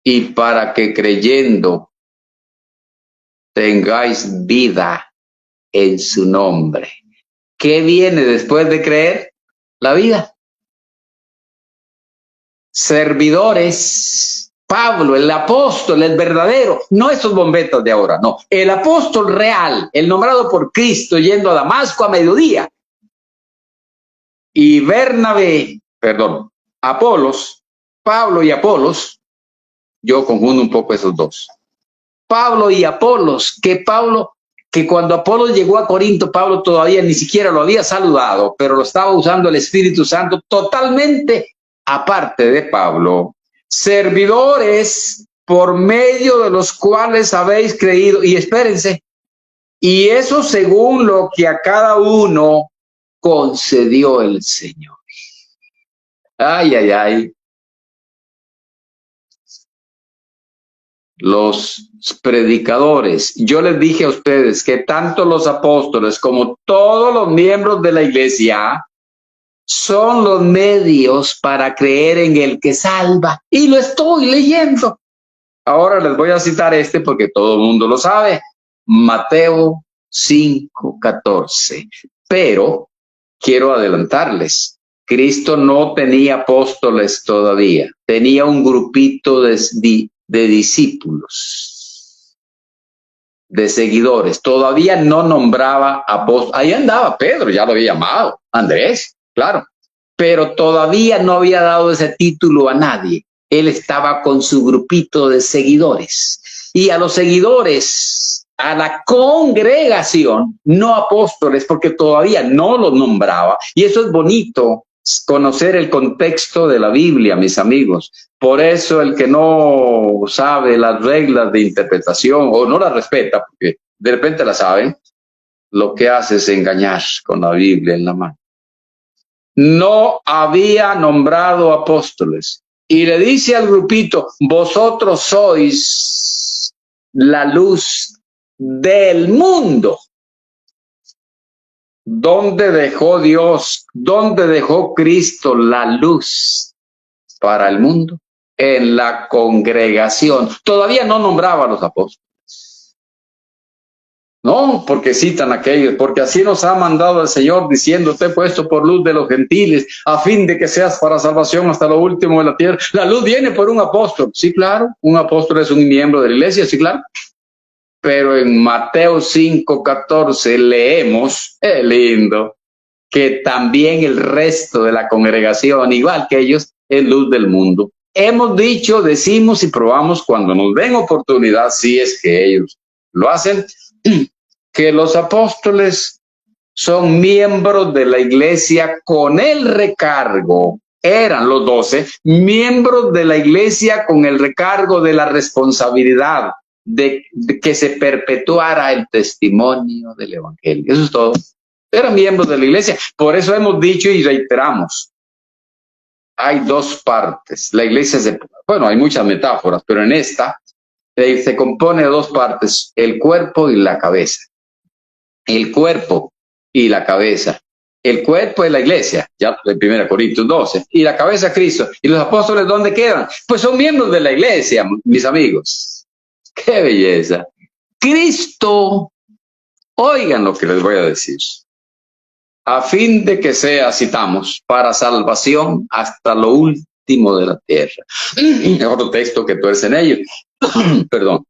Y para que creyendo tengáis vida en su nombre. ¿Qué viene después de creer? La vida. Servidores. Pablo, el apóstol, el verdadero, no esos bombetas de ahora, no. El apóstol real, el nombrado por Cristo yendo a Damasco a mediodía. Y Apolos, Pablo y Apolos, yo confundo un poco esos dos. Pablo y Apolos, que cuando Apolos llegó a Corinto, Pablo todavía ni siquiera lo había saludado, pero lo estaba usando el Espíritu Santo totalmente aparte de Pablo. Servidores por medio de los cuales habéis creído, y espérense, y eso según lo que a cada uno concedió el Señor. Ay, ay, ay. Los predicadores, yo les dije a ustedes que tanto los apóstoles como todos los miembros de la iglesia son los medios para creer en el que salva. Y lo estoy leyendo. Ahora les voy a citar porque todo el mundo lo sabe. Mateo 5:14. Pero quiero adelantarles. Cristo no tenía apóstoles todavía. Tenía un grupito de discípulos, de seguidores. Todavía no nombraba apóstoles. Ahí andaba Pedro, ya lo había llamado. Andrés, claro. Pero todavía no había dado ese título a nadie. Él estaba con su grupito de seguidores. Y a los seguidores, a la congregación, no apóstoles, porque todavía no los nombraba. Y eso es bonito, conocer el contexto de la Biblia, mis amigos. Por eso el que no sabe las reglas de interpretación o no las respeta, porque de repente las saben, lo que hace es engañar con la Biblia en la mano. No había nombrado apóstoles. Y le dice al grupito, vosotros sois la luz del mundo. ¿Dónde dejó Dios, dónde dejó Cristo la luz para el mundo? En la congregación. Todavía no nombraba a los apóstoles. No, porque citan aquellos, porque así nos ha mandado el Señor diciendo, te he puesto por luz de los gentiles, a fin de que seas para salvación hasta lo último de la tierra. La luz viene por un apóstol, sí, claro, un apóstol es un miembro de la iglesia, sí, claro. Pero en Mateo 5:14 leemos, es lindo, que también el resto de la congregación, igual que ellos, es luz del mundo. Hemos dicho, decimos y probamos cuando nos den oportunidad, si es que ellos lo hacen, que los apóstoles son miembros de la iglesia con el recargo, eran los 12, miembros de la iglesia con el recargo de la responsabilidad de que se perpetuara el testimonio del evangelio. Eso es todo. Eran miembros de la iglesia. Por eso hemos dicho y reiteramos, hay dos partes. La iglesia hay muchas metáforas, pero en esta se compone de dos partes, el cuerpo y la cabeza. El cuerpo y la cabeza. El cuerpo es la iglesia, ya en 1 Corintios 12, y la cabeza Cristo. ¿Y los apóstoles dónde quedan? Pues son miembros de la iglesia, mis amigos. ¡Qué belleza! Cristo, oigan lo que les voy a decir. A fin de que sea, citamos, para salvación hasta lo último de la tierra. Otro texto que tuercen ellos. Perdón.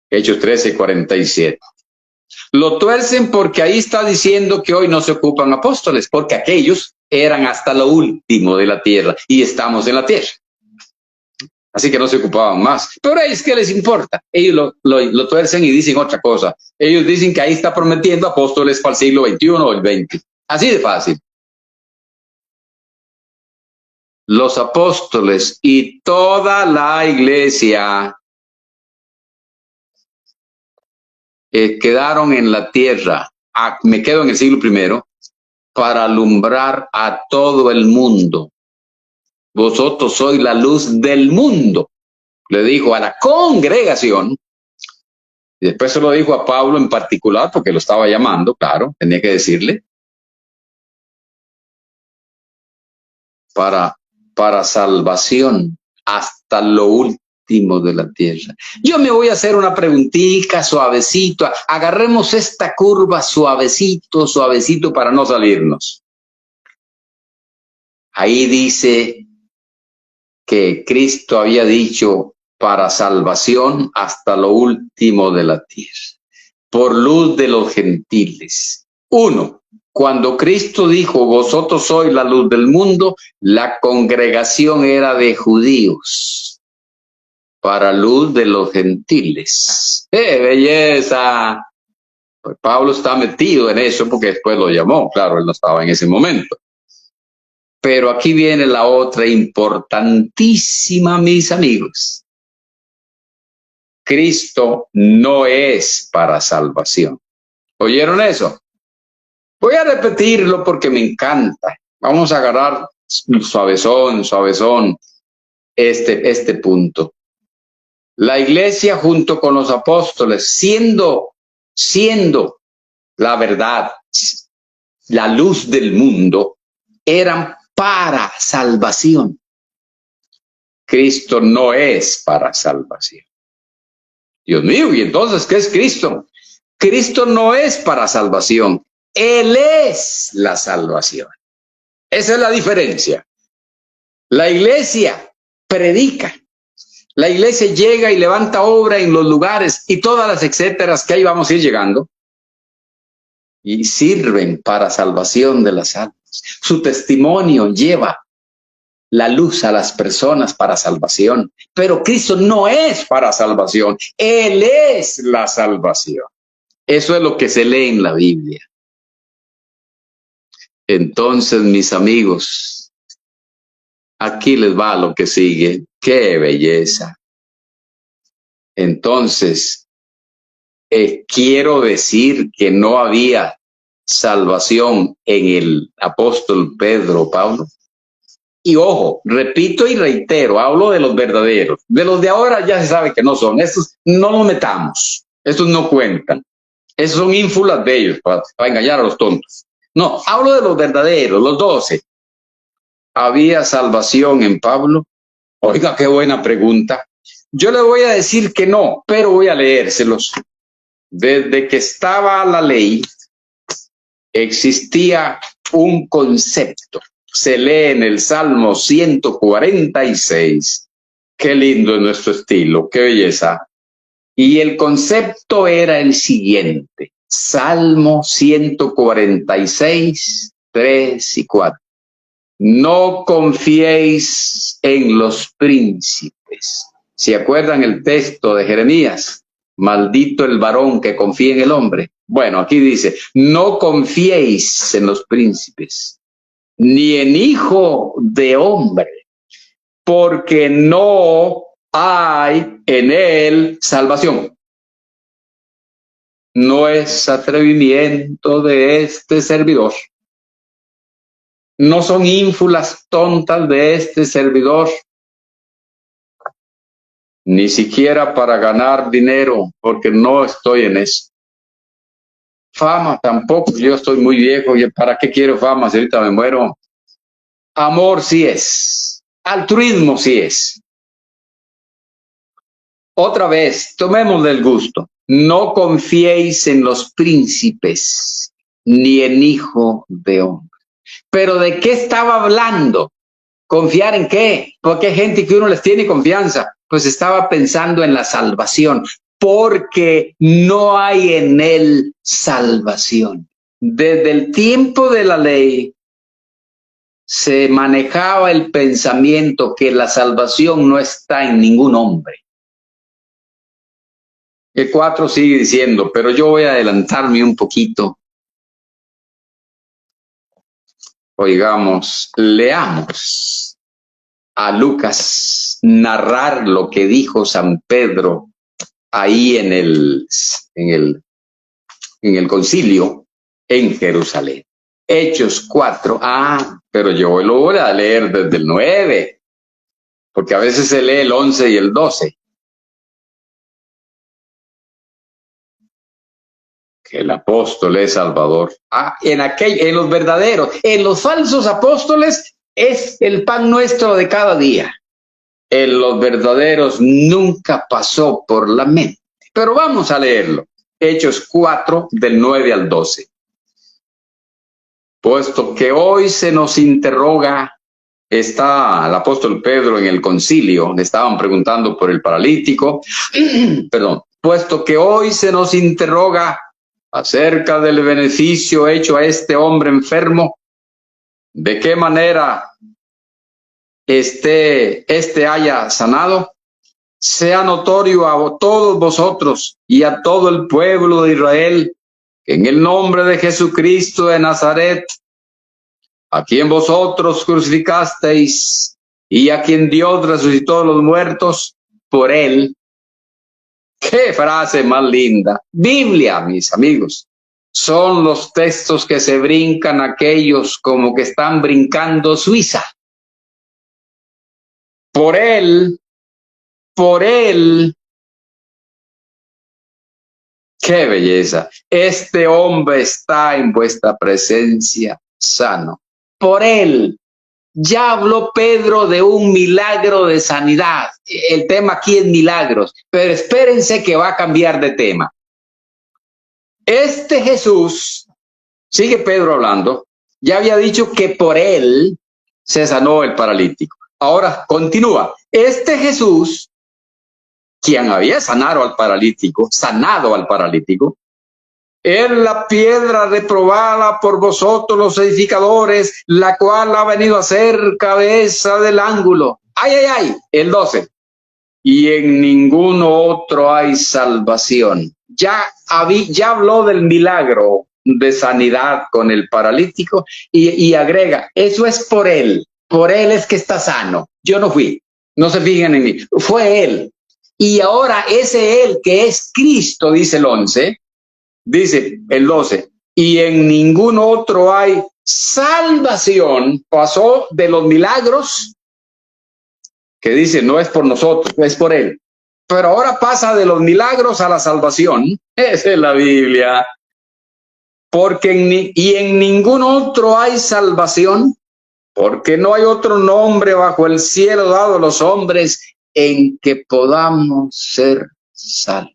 Hechos 13:47. Lo tuercen porque ahí está diciendo que hoy no se ocupan apóstoles, porque aquellos eran hasta lo último de la tierra y estamos en la tierra. Así que no se ocupaban más. Pero a ellos, ¿qué les importa? Ellos lo tuercen y dicen otra cosa. Ellos dicen que ahí está prometiendo apóstoles para el siglo XXI o el XX. Así de fácil. los apóstoles y toda la iglesia quedaron en la tierra, me quedo en el siglo primero, para alumbrar a todo el mundo. Vosotros sois la luz del mundo, le dijo a la congregación. Y después se lo dijo a Pablo en particular, porque lo estaba llamando, claro, tenía que decirle, para salvación hasta lo último de la tierra. Yo me voy a hacer una preguntita suavecito, agarremos esta curva suavecito, suavecito para no salirnos. Ahí dice que Cristo había dicho para salvación hasta lo último de la tierra, por luz de los gentiles. Uno, cuando Cristo dijo, vosotros sois la luz del mundo, la congregación era de judíos, para luz de los gentiles. ¡Qué belleza! Pues Pablo está metido en eso porque después lo llamó, claro, él no estaba en ese momento. Pero aquí viene la otra importantísima, mis amigos. Cristo no es para salvación. ¿Oyeron eso? Voy a repetirlo porque me encanta. Vamos a agarrar suavezón, suavezón este punto. La iglesia junto con los apóstoles, siendo la verdad, la luz del mundo, eran para salvación. Cristo no es para salvación. Dios mío, ¿y entonces qué es Cristo? Cristo no es para salvación. Él es la salvación. Esa es la diferencia. La iglesia predica. La iglesia llega y levanta obra en los lugares y todas las etcéteras que ahí vamos a ir llegando. Y sirven para salvación de las almas. Su testimonio lleva la luz a las personas para salvación. Pero Cristo no es para salvación. Él es la salvación. Eso es lo que se lee en la Biblia. Entonces, mis amigos, aquí les va lo que sigue. ¡Qué belleza! Entonces, quiero decir que no había salvación en el apóstol Pedro o Pablo. Y ojo, repito y reitero, hablo de los verdaderos. De los de ahora ya se sabe que no son. Estos no los metamos. Estos no cuentan. Esos son ínfulas de ellos para engañar a los tontos. No, hablo de los verdaderos, los 12. ¿Había salvación en Pablo? Oiga, qué buena pregunta. Yo le voy a decir que no, pero voy a leérselos. Desde que estaba la ley, existía un concepto. Se lee en el Salmo 146. Qué lindo es nuestro estilo, qué belleza. Y el concepto era el siguiente. Salmo 146, 3 y 4. No confiéis en los príncipes. ¿Se acuerdan el texto de Jeremías? Maldito el varón que confía en el hombre. Bueno, aquí dice, no confiéis en los príncipes, ni en hijo de hombre, porque no hay en él salvación. No es atrevimiento de este servidor. No son ínfulas tontas de este servidor. Ni siquiera para ganar dinero, porque no estoy en eso. Fama tampoco, yo estoy muy viejo, ¿y para qué quiero fama si ahorita me muero? Amor sí es, altruismo sí es. Otra vez, tomemos el gusto. No confiéis en los príncipes, ni en hijo de hombre. ¿Pero de qué estaba hablando? ¿Confiar en qué? Porque hay gente que uno les tiene confianza. Pues estaba pensando en la salvación, porque no hay en él salvación. Desde el tiempo de la ley se manejaba el pensamiento que la salvación no está en ningún hombre. El 4 sigue diciendo, pero yo voy a adelantarme un poquito. Oigamos, leamos. a Lucas narrar lo que dijo San Pedro ahí en el concilio en Jerusalén. Hechos 4. Pero yo lo voy a leer desde el 9, porque a veces se lee el 11 y el 12. Que el apóstol es Salvador. En los verdaderos, en los falsos apóstoles es el pan nuestro de cada día. En los verdaderos nunca pasó por la mente. Pero vamos a leerlo. Hechos 4, del 9 al 12. Puesto que hoy se nos interroga, está el apóstol Pedro en el concilio, le estaban preguntando por el paralítico, perdón, puesto que hoy se nos interroga acerca del beneficio hecho a este hombre enfermo, de qué manera este haya sanado, sea notorio a todos vosotros y a todo el pueblo de Israel, que en el nombre de Jesucristo de Nazaret, a quien vosotros crucificasteis y a quien Dios resucitó de los muertos, por él. ¡Qué frase más linda! Biblia, mis amigos, son los textos que se brincan aquellos como que están brincando Suiza. Por él, ¡qué belleza! Este hombre está en vuestra presencia sano. Por él. Ya habló Pedro de un milagro de sanidad. El tema aquí es milagros, pero espérense que va a cambiar de tema. Este Jesús, sigue Pedro hablando, ya había dicho que por él se sanó el paralítico. Ahora continúa. Este Jesús, quien había sanado al paralítico, es la piedra reprobada por vosotros los edificadores, la cual ha venido a ser cabeza del ángulo. El 12. Y en ningún otro hay salvación. Ya habló del milagro de sanidad con el paralítico y agrega, eso es por él es que está sano. Yo no fui, no se fijen en mí, fue él. Y ahora ese él que es Cristo, dice el 11, dice el 12, y en ningún otro hay salvación. Pasó de los milagros, que dice no es por nosotros, es por él. Pero ahora pasa de los milagros a la salvación. Esa es la Biblia. Porque en ningún otro hay salvación, porque no hay otro nombre bajo el cielo dado a los hombres en que podamos ser salvos.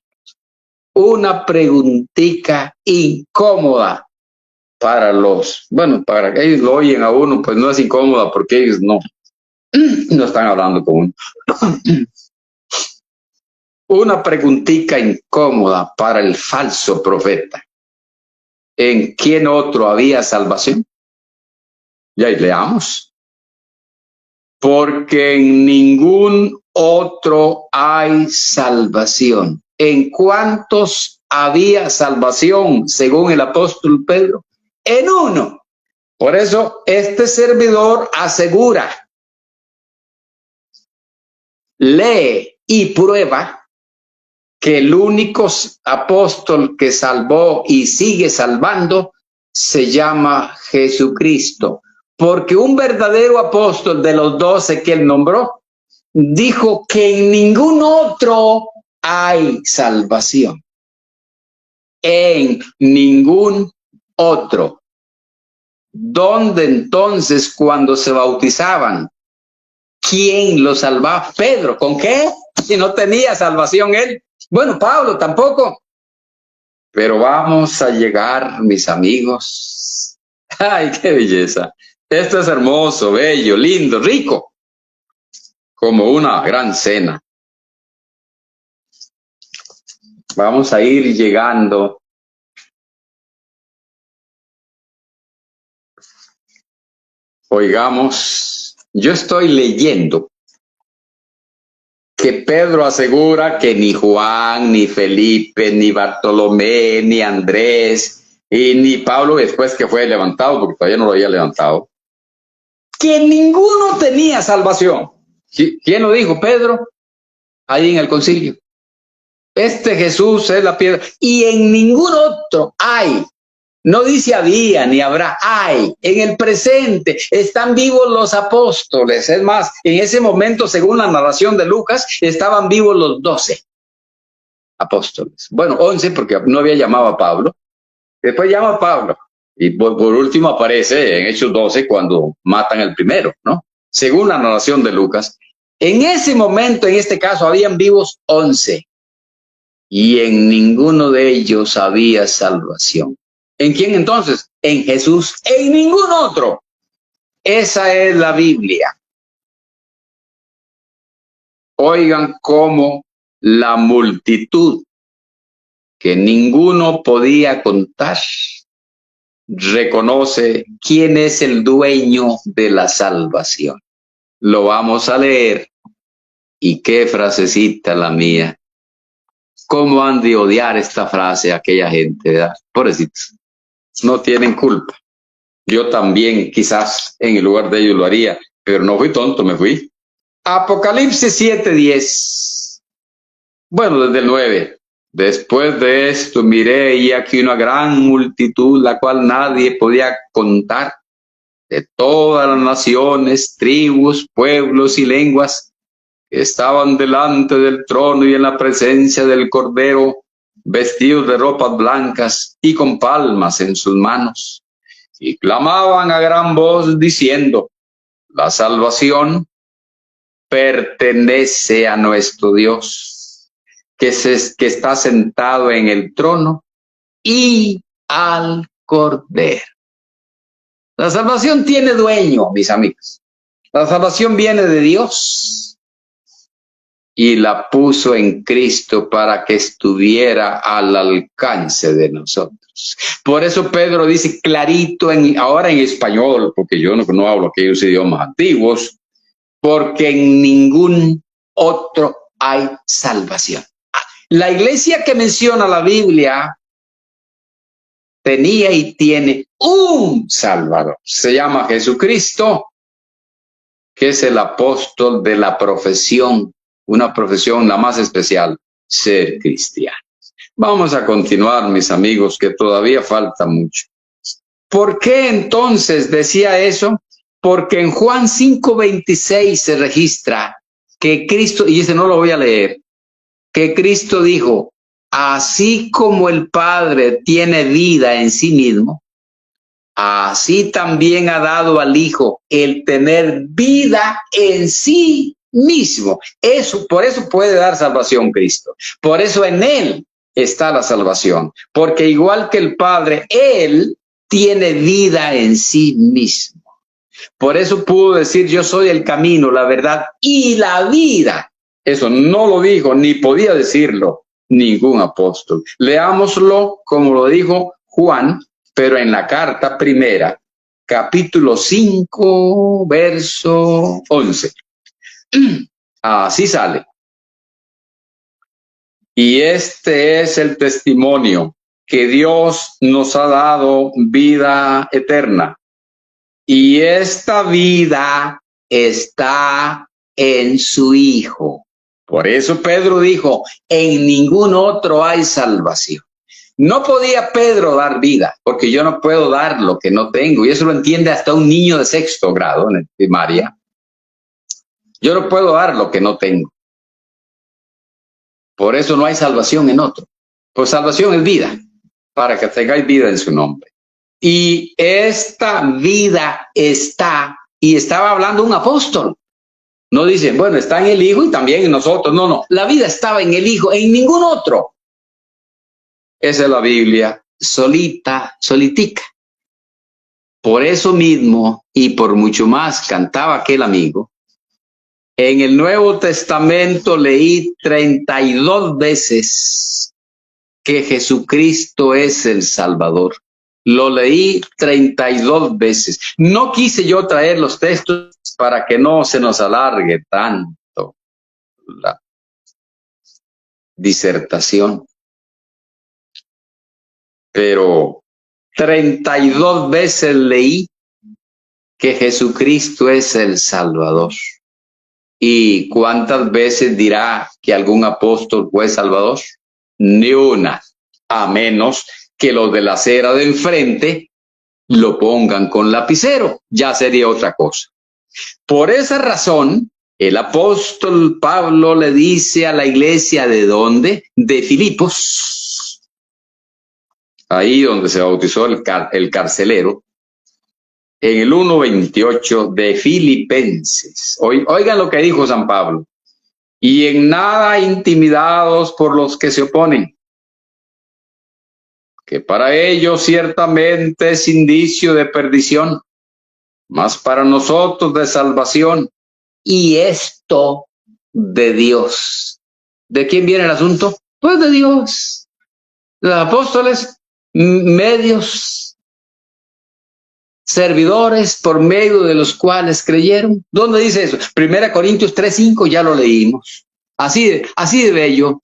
Una preguntita incómoda para para que ellos lo oyen a uno, pues no es incómoda porque ellos no están hablando con uno. Una preguntita incómoda para el falso profeta. ¿En quién otro había salvación? Ya leamos. Porque en ningún otro hay salvación. ¿En cuántos había salvación según el apóstol Pedro? En uno. Por eso este servidor asegura, lee y prueba que el único apóstol que salvó y sigue salvando se llama Jesucristo. Porque un verdadero apóstol de los 12 que él nombró, dijo que en ningún otro hay salvación. En ningún otro. ¿Dónde entonces cuando se bautizaban? ¿Quién lo salvaba? Pedro. ¿Con qué? Si no tenía salvación él. Bueno, Pablo tampoco. Pero vamos a llegar, mis amigos. ¡Ay, qué belleza! Esto es hermoso, bello, lindo, rico. Como una gran cena. Vamos a ir llegando. Oigamos, yo estoy leyendo que Pedro asegura que ni Juan, ni Felipe, ni Bartolomé, ni Andrés, y ni Pablo después que fue levantado, porque todavía no lo había levantado, que ninguno tenía salvación. ¿Quién lo dijo? Pedro, ahí en el concilio. Este Jesús es la piedra. Y en ningún otro hay. No dice había ni habrá, hay. En el presente están vivos los apóstoles. Es más, en ese momento, según la narración de Lucas, estaban vivos los 12 apóstoles. Bueno, 11 porque no había llamado a Pablo. Después llama a Pablo. Y por último aparece en Hechos 12 cuando matan al primero, ¿no? Según la narración de Lucas. En ese momento, en este caso, habían vivos 11. Y en ninguno de ellos había salvación. ¿En quién entonces? En Jesús, en ningún otro. Esa es la Biblia. Oigan cómo la multitud, que ninguno podía contar, reconoce quién es el dueño de la salvación. Lo vamos a leer. Y qué frasecita la mía. ¿Cómo han de odiar esta frase aquella gente, ¿verdad? Pobrecitos. No tienen culpa. Yo también quizás en el lugar de ellos lo haría, pero no fui tonto, me fui. Apocalipsis 7:10. Bueno, desde el 9. Después de esto miré y aquí una gran multitud, la cual nadie podía contar, de todas las naciones, tribus, pueblos y lenguas, que estaban delante del trono y en la presencia del Cordero, vestidos de ropas blancas y con palmas en sus manos. Y clamaban a gran voz diciendo: la salvación pertenece a nuestro Dios, que está sentado en el trono, y al Cordero. La salvación tiene dueño, mis amigos. La salvación viene de Dios y la puso en Cristo para que estuviera al alcance de nosotros. Por eso Pedro dice clarito, ahora en español, porque yo no hablo aquellos idiomas antiguos, porque en ningún otro hay salvación. La iglesia que menciona la Biblia tenía y tiene un Salvador. Se llama Jesucristo, que es el apóstol de la profesión, una profesión la más especial, ser cristiano. Vamos a continuar, mis amigos, que todavía falta mucho. ¿Por qué entonces decía eso? Porque en Juan 5:26 se registra que Cristo, y ese no lo voy a leer, que Cristo dijo: así como el Padre tiene vida en sí mismo, así también ha dado al Hijo el tener vida en sí mismo. Por eso puede dar salvación Cristo. Por eso en Él está la salvación. Porque igual que el Padre, Él tiene vida en sí mismo. Por eso pudo decir: yo soy el camino, la verdad y la vida. Eso no lo dijo ni podía decirlo ningún apóstol. Leámoslo como lo dijo Juan, pero en la carta primera, capítulo 5, verso 11. Así sale. Y este es el testimonio, que Dios nos ha dado vida eterna. Y esta vida está en su Hijo. Por eso Pedro dijo: en ningún otro hay salvación. No podía Pedro dar vida, porque yo no puedo dar lo que no tengo. Y eso lo entiende hasta un niño de 6º grado en primaria. Yo no puedo dar lo que no tengo. Por eso no hay salvación en otro. Pues salvación es vida, para que tengáis vida en su nombre. Y esta vida está, y estaba hablando un apóstol. No dicen, bueno, está en el Hijo y también en nosotros. No, no. La vida estaba en el Hijo, en ningún otro. Esa es la Biblia, solitica. Por eso mismo, y por mucho más, cantaba aquel amigo. En el Nuevo Testamento leí 32 veces que Jesucristo es el Salvador. Lo leí 32 veces. No quise yo traer los textos para que no se nos alargue tanto la disertación. Pero 32 veces leí que Jesucristo es el Salvador. ¿Y cuántas veces dirá que algún apóstol fue salvador? Ni una, a menos que los de la acera de enfrente lo pongan con lapicero, ya sería otra cosa. Por esa razón, el apóstol Pablo le dice a la iglesia, ¿de dónde? De Filipos, ahí donde se bautizó el carcelero, en el 1:28 de Filipenses. Oigan lo que dijo San Pablo. Y en nada intimidados por los que se oponen, que para ellos ciertamente es indicio de perdición, mas para nosotros de salvación, y esto de Dios. ¿De quién viene el asunto? Pues de Dios. Los apóstoles, medios, servidores por medio de los cuales creyeron. ¿Dónde dice eso? 1 Corintios 3:5, ya lo leímos. Así de bello.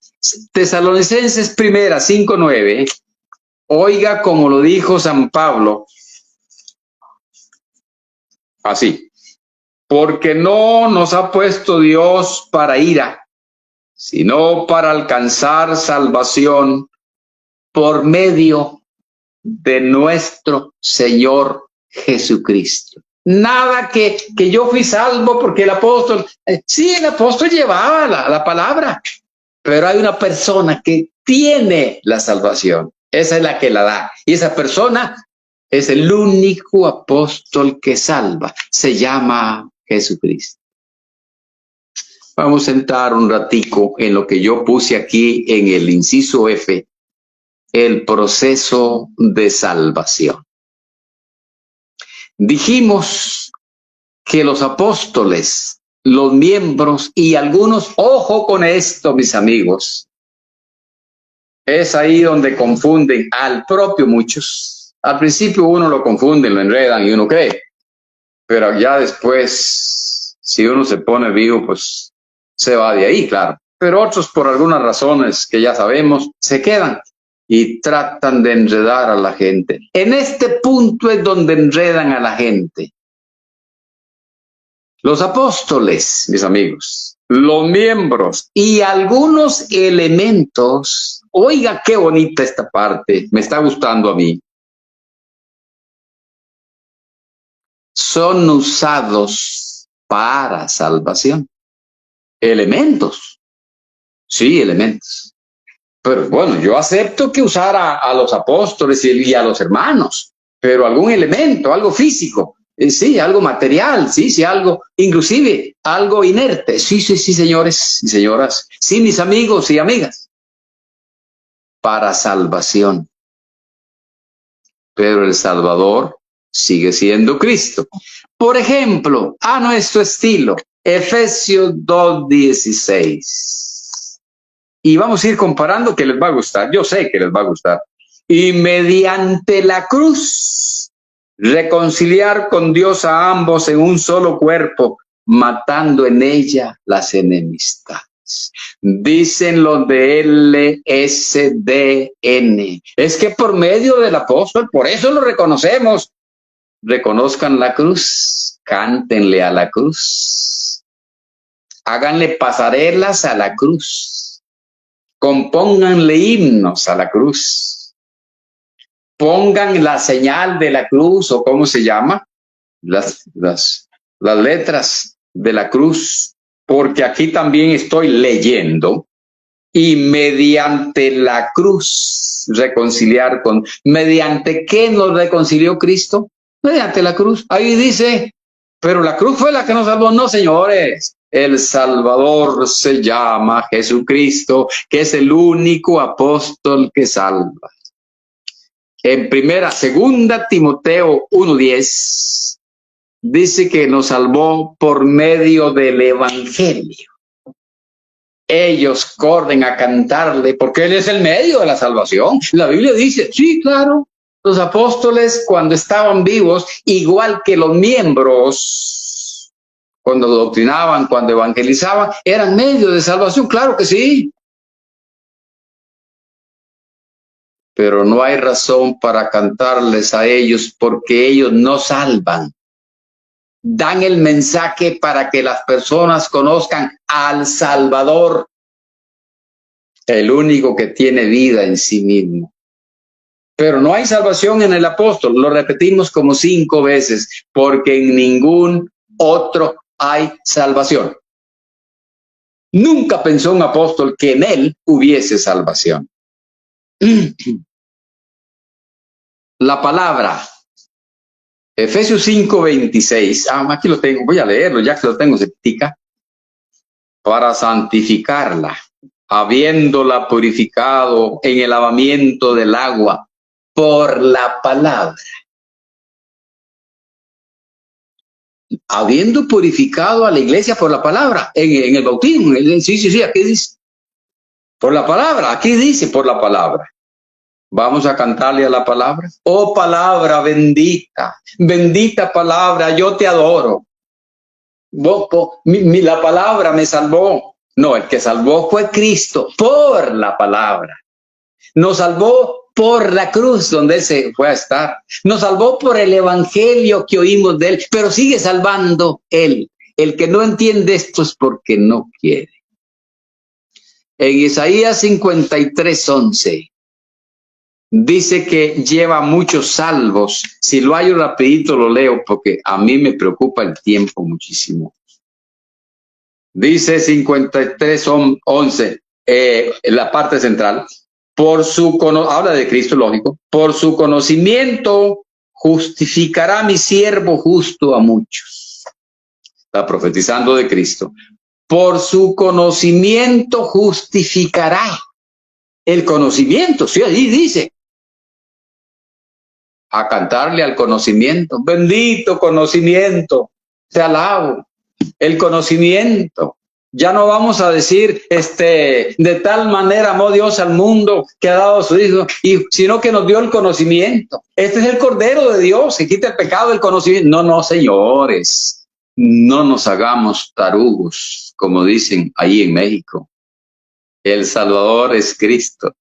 Tesalonicenses 5:9. Oiga como lo dijo San Pablo. Así. Porque no nos ha puesto Dios para ira, sino para alcanzar salvación por medio de nuestro Señor Jesucristo. Nada que yo fui salvo porque el apóstol, sí, el apóstol llevaba la palabra, pero hay una persona que tiene la salvación, esa es la que la da, y esa persona es el único apóstol que salva, se llama Jesucristo. Vamos a entrar un ratico en lo que yo puse aquí en el inciso F, el proceso de salvación. Dijimos que los apóstoles, los miembros y algunos, ojo con esto, mis amigos, es ahí donde confunden al propio muchos. Al principio uno lo confunde, lo enredan y uno cree, pero ya después, si uno se pone vivo, pues se va de ahí, claro. Pero otros, por algunas razones que ya sabemos, se quedan y tratan de enredar a la gente. En este punto es donde enredan a la gente. Los apóstoles, mis amigos, los miembros y algunos elementos, oiga qué bonita esta parte, me está gustando a mí, son usados para salvación. Elementos, sí, elementos. Pero bueno, yo acepto que usara a los apóstoles y a los hermanos, pero algún elemento, algo físico, sí, algo material, sí, algo, inclusive algo inerte, sí, señores y señoras, sí, mis amigos y amigas, para salvación. Pero el Salvador sigue siendo Cristo. Por ejemplo, a nuestro estilo, Efesios 2:16. Y vamos a ir comparando, que les va a gustar, yo sé que les va a gustar. Y mediante la cruz, reconciliar con Dios a ambos en un solo cuerpo, matando en ella las enemistades. Dicen los de LSDN. Es que por medio del apóstol, por eso lo reconocemos. Reconozcan la cruz, cántenle a la cruz, háganle pasarelas a la cruz. Compónganle himnos a la cruz. Pongan la señal de la cruz, o cómo se llama, las letras de la cruz, porque aquí también estoy leyendo. Y mediante la cruz reconciliar con... ¿Mediante qué nos reconcilió Cristo? Mediante la cruz. Ahí dice, pero la cruz fue la que nos salvó. No, señores. El Salvador se llama Jesucristo, que es el único apóstol que salva. En segunda Timoteo 1:10 dice que nos salvó por medio del evangelio. Ellos corren a cantarle porque él es el medio de la salvación. La Biblia dice, sí, claro, los apóstoles cuando estaban vivos, igual que los miembros, cuando doctrinaban, cuando evangelizaban, eran medio de salvación, claro que sí. Pero no hay razón para cantarles a ellos porque ellos no salvan. dan el mensaje para que las personas conozcan al Salvador, el único que tiene vida en sí mismo. Pero no hay salvación en el apóstol, lo repetimos como 5 veces, porque en ningún otro hay salvación. Nunca pensó un apóstol que en él hubiese salvación. La palabra, Efesios 5:26, aquí lo tengo, voy a leerlo, ya que lo tengo certica, para santificarla, habiéndola purificado en el lavamiento del agua por la palabra. Habiendo purificado a la iglesia por la palabra, en el bautismo, sí, aquí dice, por la palabra, aquí dice por la palabra. Vamos a cantarle a la palabra. Oh palabra bendita, bendita palabra, yo te adoro. La palabra me salvó. No, el que salvó fue Cristo por la palabra. Nos salvó por la cruz donde Él se fue a estar. Nos salvó por el evangelio que oímos de Él, pero sigue salvando Él. El que no entiende esto es porque no quiere. En Isaías 53:11 dice que lleva muchos salvos. Si lo hallo rapidito lo leo porque a mí me preocupa el tiempo muchísimo. Dice 53:11, en la parte central, habla de Cristo, lógico, por su conocimiento justificará mi siervo justo a muchos. Está profetizando de Cristo. Por su conocimiento justificará. El conocimiento, sí, allí dice. A cantarle al conocimiento. Bendito conocimiento, te alabo. El conocimiento. Ya no vamos a decir, de tal manera amó Dios al mundo que ha dado a su Hijo, sino que nos dio el conocimiento. Este es el Cordero de Dios, que quita el pecado del conocimiento. No, señores, no nos hagamos tarugos, como dicen ahí en México. El Salvador es Cristo.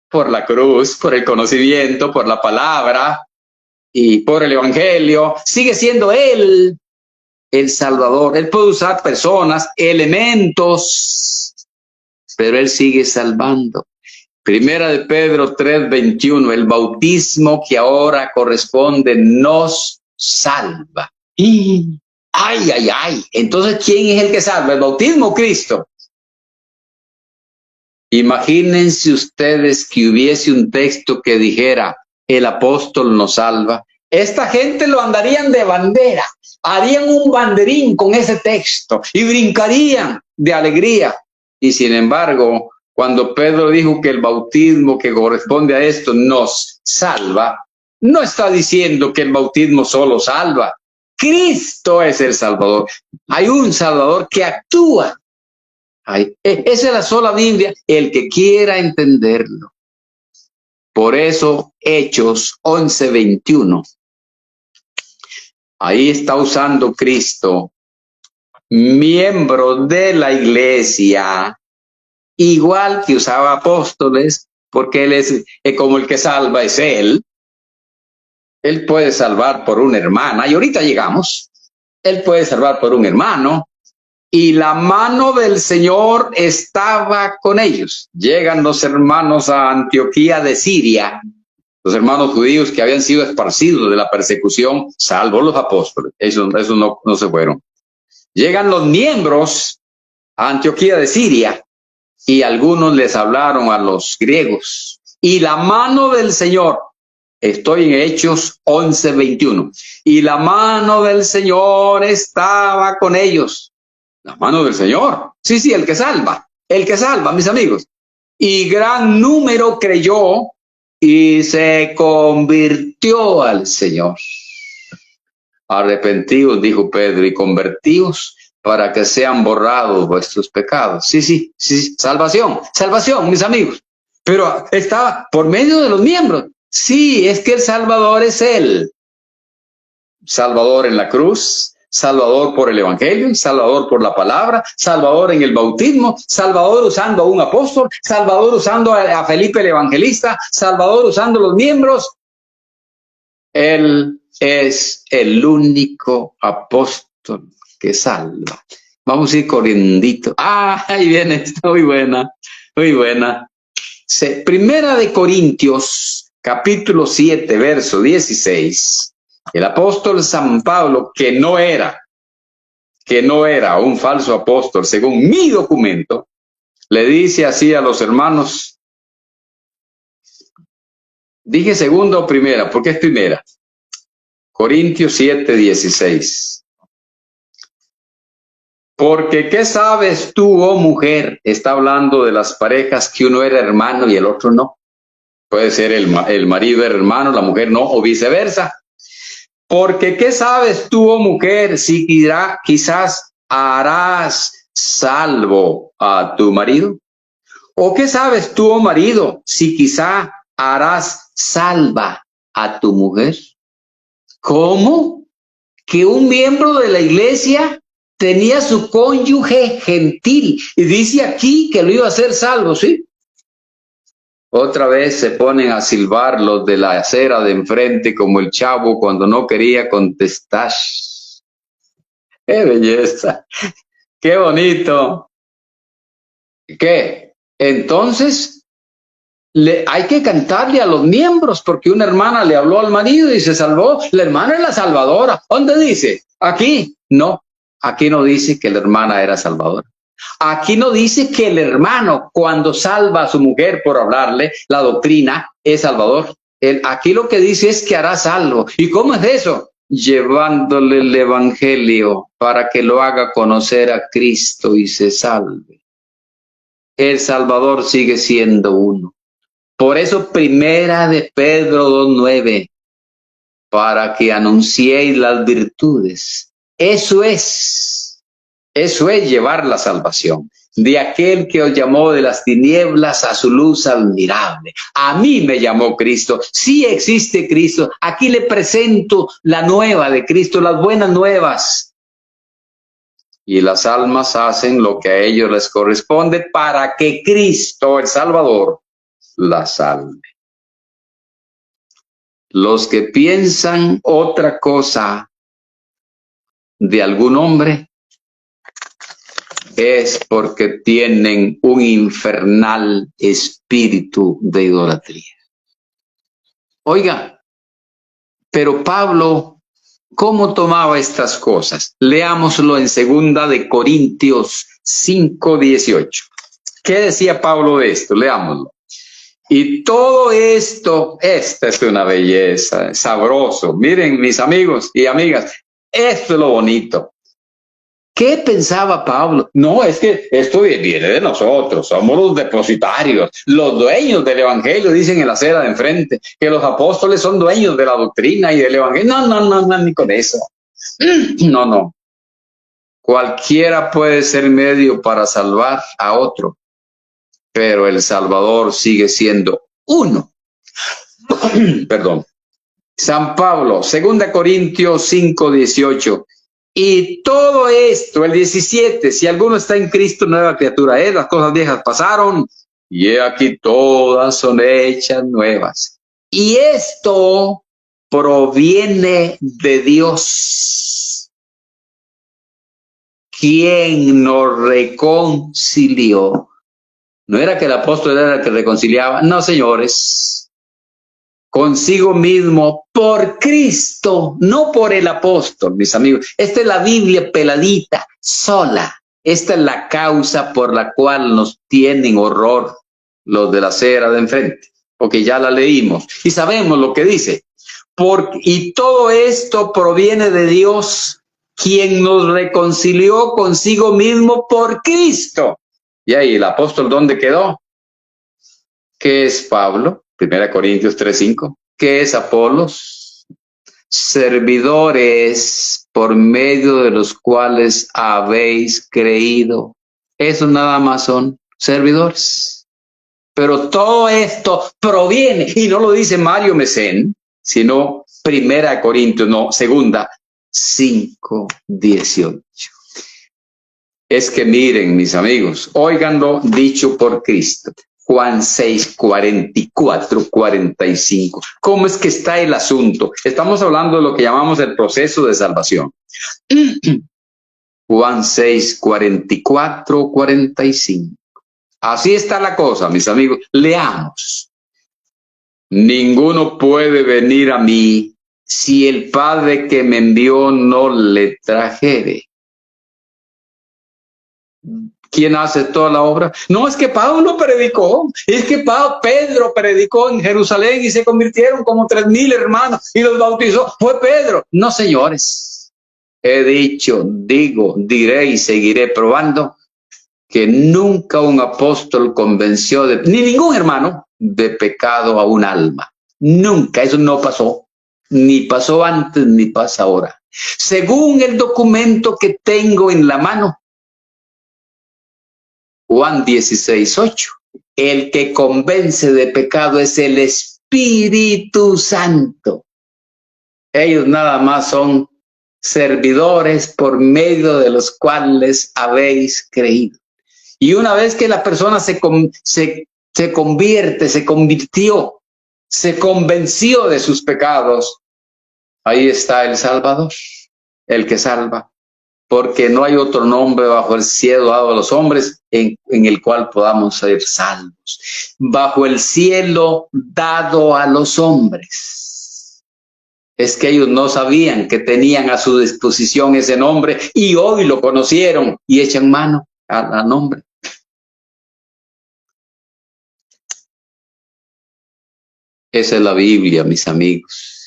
Por la cruz, por el conocimiento, por la palabra y por el evangelio, sigue siendo Él el Salvador. Él puede usar personas, elementos, pero Él sigue salvando. Primera de Pedro 3:21, el bautismo que ahora corresponde nos salva. ¡Ay! Entonces, ¿quién es el que salva? ¿El bautismo o Cristo? Imagínense ustedes que hubiese un texto que dijera, el apóstol nos salva. Esta gente lo andarían de bandera, harían un banderín con ese texto y brincarían de alegría. Y sin embargo, cuando Pedro dijo que el bautismo que corresponde a esto nos salva, no está diciendo que el bautismo solo salva. Cristo es el Salvador. Hay un Salvador que actúa. Esa es la sola Biblia, el que quiera entenderlo. Por eso, Hechos 11:21. Ahí está usando Cristo, miembro de la iglesia, igual que usaba apóstoles, porque Él es como el que salva es Él. Él puede salvar por una hermana, y ahorita llegamos. Él puede salvar por un hermano. Y la mano del Señor estaba con ellos. Llegan los hermanos a Antioquía de Siria, los hermanos judíos que habían sido esparcidos de la persecución, salvo los apóstoles. Esos no se fueron. Llegan los miembros a Antioquía de Siria y algunos les hablaron a los griegos. Y la mano del Señor, estoy en Hechos 11:21, y la mano del Señor estaba con ellos. La mano del Señor. Sí, el que salva, mis amigos. Y gran número creyó y se convirtió al Señor. Arrepentidos, dijo Pedro, y convertidos para que sean borrados vuestros pecados. Sí, salvación, mis amigos. Pero está por medio de los miembros. Sí, es que el Salvador es Él. Salvador en la cruz, Salvador por el evangelio, Salvador por la palabra, Salvador en el bautismo, Salvador usando a un apóstol, Salvador usando a Felipe el evangelista, Salvador usando los miembros. El es el único apóstol que salva. Vamos a ir corriendito. Ah, ahí viene, está muy buena, muy buena. Primera de Corintios, capítulo 7, verso 16. El apóstol San Pablo, que no era un falso apóstol, según mi documento, le dice así a los hermanos. Dije segunda o primera, ¿por qué es primera? Corintios 7, 16. Porque ¿qué sabes tú, oh mujer? Está hablando de las parejas que uno era hermano y el otro no. Puede ser el marido era hermano, la mujer no, o viceversa. Porque ¿qué sabes tú, oh mujer, si quizás harás salvo a tu marido? ¿O qué sabes tú, oh marido, si quizá harás salva a tu mujer? ¿Cómo? Que un miembro de la iglesia tenía su cónyuge gentil y dice aquí que lo iba a hacer salvo, ¿sí? Otra vez se ponen a silbar los de la acera de enfrente como el chavo cuando no quería contestar. ¡Qué belleza! ¡Qué bonito! ¿Qué? Entonces, hay que cantarle a los miembros porque una hermana le habló al marido y se salvó. La hermana es la salvadora. ¿Dónde dice? Aquí. No, aquí no dice que la hermana era salvadora. Aquí no dice que el hermano, cuando salva a su mujer por hablarle, la doctrina es salvador. Aquí lo que dice es que hará salvo. ¿Y cómo es eso? Llevándole el evangelio para que lo haga conocer a Cristo y se salve. El Salvador sigue siendo uno. Por eso, primera de Pedro 2:9, para que anunciéis las virtudes. Eso es llevar la salvación de aquel que os llamó de las tinieblas a su luz admirable. A mí me llamó Cristo. Sí existe Cristo. Aquí le presento la nueva de Cristo, las buenas nuevas. Y las almas hacen lo que a ellos les corresponde para que Cristo, el Salvador, la salve. Los que piensan otra cosa de algún hombre es porque tienen un infernal espíritu de idolatría. Oiga, pero Pablo, ¿cómo tomaba estas cosas? Leámoslo en 2 de Corintios 5:18. ¿Qué decía Pablo de esto? Leámoslo. Y todo esto, esta es una belleza, sabroso. Miren, mis amigos y amigas, esto es lo bonito. ¿Qué pensaba Pablo? No, es que esto viene de nosotros, somos los depositarios, los dueños del evangelio, dicen en la acera de enfrente, que los apóstoles son dueños de la doctrina y del evangelio. No, ni con eso. No. Cualquiera puede ser medio para salvar a otro, pero el Salvador sigue siendo uno. Perdón. San Pablo, 2 Corintios 5:18. Y todo esto, el 17, si alguno está en Cristo, nueva criatura es, las cosas viejas pasaron, y he aquí todas son hechas nuevas. Y esto proviene de Dios, quien nos reconcilió. No era que el apóstol era el que reconciliaba, no, señores. Consigo mismo por Cristo, no por el apóstol, mis amigos. Esta es la Biblia peladita, sola. Esta es la causa por la cual nos tienen horror los de la acera de enfrente, porque ya la leímos y sabemos lo que dice. Y todo esto proviene de Dios, quien nos reconcilió consigo mismo por Cristo. Y ahí el apóstol, ¿dónde quedó? ¿Qué es Pablo? 1 Corintios 3:5. ¿Qué es Apolos? Servidores por medio de los cuales habéis creído. Eso nada más son servidores. Pero todo esto proviene, y no lo dice Mario Mecén, sino 1 Corintios, no, 2, 5:18. Es que miren, mis amigos, óiganlo dicho por Cristo. Juan 6, 44, 45. ¿Cómo es que está el asunto? Estamos hablando de lo que llamamos el proceso de salvación. Juan 6, 44, 45. Así está la cosa, mis amigos. Leamos. Ninguno puede venir a mí si el Padre que me envió no le trajere. ¿Quién hace toda la obra? No, es que Pablo predicó, es que Pedro predicó en Jerusalén y se convirtieron como 3,000 hermanos y los bautizó. Fue Pedro. No, señores. He dicho, digo, diré y seguiré probando que nunca un apóstol convenció ni ningún hermano de pecado a un alma. Nunca, eso no pasó. Ni pasó antes ni pasa ahora. Según el documento que tengo en la mano, Juan 16, 8. El que convence de pecado es el Espíritu Santo. Ellos nada más son servidores por medio de los cuales habéis creído. Y una vez que la persona se convirtió, se convenció de sus pecados, ahí está el Salvador, el que salva. Porque no hay otro nombre bajo el cielo dado a los hombres en el cual podamos ser salvos. Bajo el cielo dado a los hombres. Es que ellos no sabían que tenían a su disposición ese nombre y hoy lo conocieron y echan mano al nombre. Esa es la Biblia, mis amigos.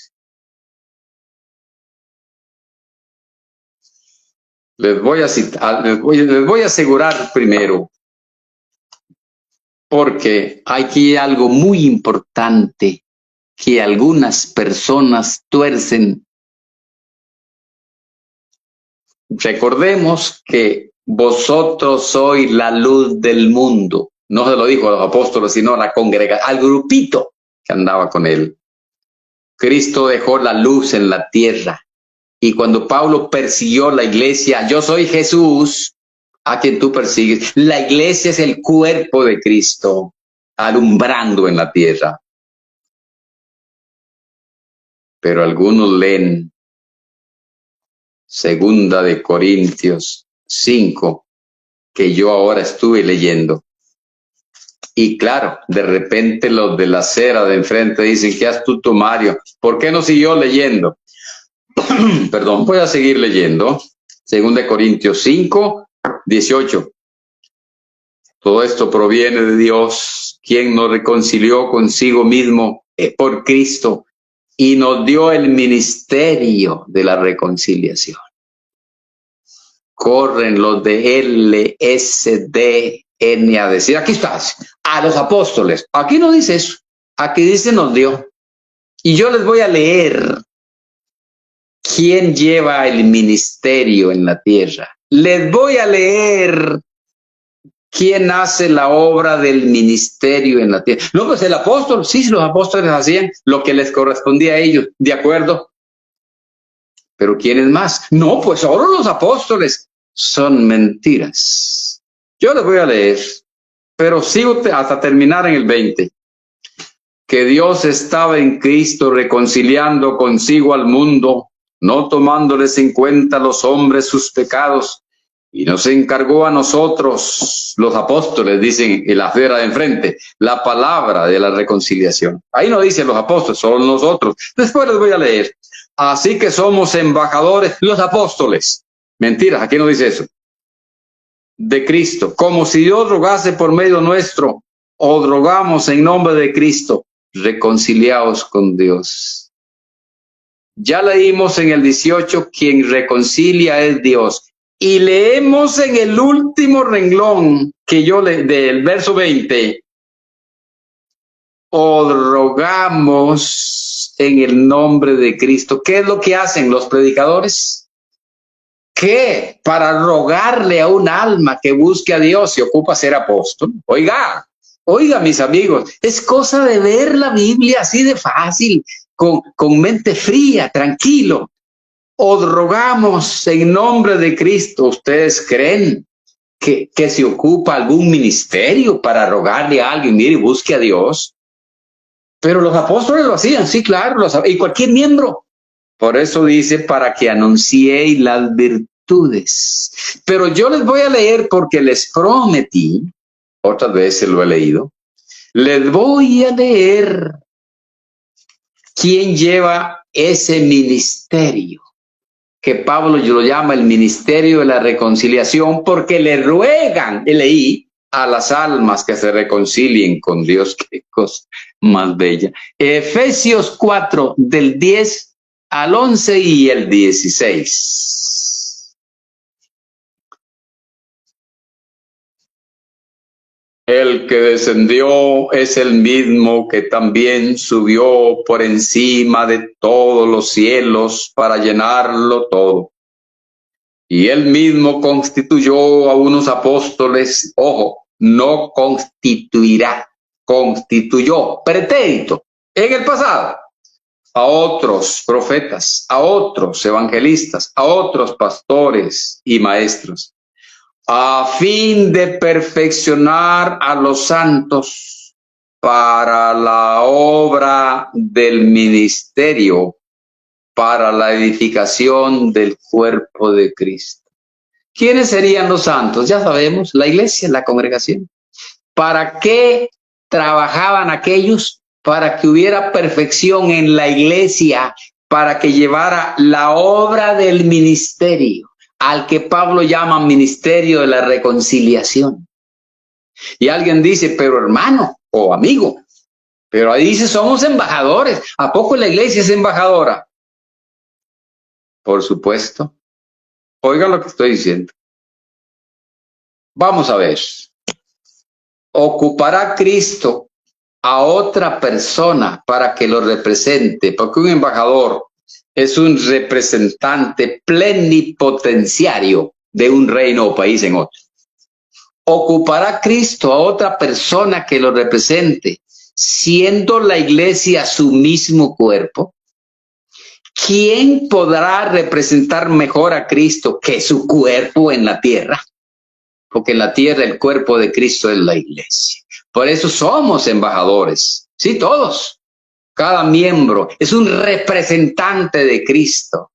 Les voy a citar, les voy a asegurar primero, porque hay aquí algo muy importante que algunas personas tuercen. Recordemos que vosotros sois la luz del mundo. No se lo dijo a los apóstoles, sino a la congregación, al grupito que andaba con él. Cristo dejó la luz en la tierra. Y cuando Pablo persiguió la iglesia, yo soy Jesús, a quien tú persigues. La iglesia es el cuerpo de Cristo, alumbrando en la tierra. Pero algunos leen 2 Corintios 5, que yo ahora estuve leyendo. Y claro, de repente los de la acera de enfrente dicen, qué astuto Mario, ¿por qué no siguió leyendo? Perdón, voy a seguir leyendo. 2 Corintios 5, 18. Todo esto proviene de Dios, quien nos reconcilió consigo mismo por Cristo y nos dio el ministerio de la reconciliación. Corren los de LSDN a decir, aquí estás, a los apóstoles. Aquí no dice eso, aquí dice nos dio. Y yo les voy a leer quién lleva el ministerio en la tierra. Les voy a leer quién hace la obra del ministerio en la tierra. No, pues el apóstol, sí, los apóstoles hacían lo que les correspondía a ellos, de acuerdo. Pero ¿quiénes más? No, pues solo los apóstoles. Son mentiras. Yo les voy a leer, pero sigo hasta terminar en el 20. Que Dios estaba en Cristo reconciliando consigo al mundo, no tomándoles en cuenta a los hombres sus pecados, y nos encargó a nosotros, los apóstoles, dicen en la acera de enfrente, la palabra de la reconciliación. Ahí no dicen los apóstoles, solo nosotros. Después les voy a leer. Así que somos embajadores, los apóstoles. Mentiras, aquí no dice eso. De Cristo, como si Dios rogase por medio nuestro, o rogamos en nombre de Cristo, reconciliaos con Dios. Ya leímos en el 18, quien reconcilia es Dios. Y leemos en el último renglón que yo del verso 20, o rogamos en el nombre de Cristo. ¿Qué es lo que hacen los predicadores? ¿Qué? Para rogarle a un alma que busque a Dios se ocupa ser apóstol. Oiga, mis amigos, es cosa de ver la Biblia así de fácil, con mente fría, tranquilo. Os rogamos en nombre de Cristo. ¿Ustedes creen que se ocupa algún ministerio para rogarle a alguien, mire, busque a Dios. Pero los apóstoles lo hacían, sí, claro, y cualquier miembro. Por eso dice, para que anunciéis las virtudes. Pero yo les voy a leer porque les prometí, otras veces lo he leído, les voy a leer quién lleva ese ministerio, que Pablo lo llama el ministerio de la reconciliación, porque le ruegan, leí, a las almas que se reconcilien con Dios. Qué cosa más bella. Efesios 4, del 10 al 11 y el 16. El que descendió es el mismo que también subió por encima de todos los cielos para llenarlo todo. Y él mismo constituyó a unos apóstoles, ojo, no constituirá, constituyó, pretérito, en el pasado, a otros profetas, a otros evangelistas, a otros pastores y maestros, a fin de perfeccionar a los santos para la obra del ministerio, para la edificación del cuerpo de Cristo. ¿Quiénes serían los santos? Ya sabemos, la iglesia, la congregación. ¿Para qué trabajaban aquellos? Para que hubiera perfección en la iglesia, para que llevara la obra del ministerio, al que Pablo llama ministerio de la reconciliación. Y alguien dice, pero hermano o amigo, pero ahí dice somos embajadores. ¿A poco la iglesia es embajadora? Por supuesto. Oigan lo que estoy diciendo. Vamos a ver. ¿Ocupará Cristo a otra persona para que lo represente? Porque un embajador es un representante plenipotenciario de un reino o país en otro. ¿Ocupará Cristo a otra persona que lo represente, siendo la iglesia su mismo cuerpo? ¿Quién podrá representar mejor a Cristo que su cuerpo en la tierra? Porque en la tierra el cuerpo de Cristo es la iglesia. Por eso somos embajadores. Sí, todos. Cada miembro es un representante de Cristo.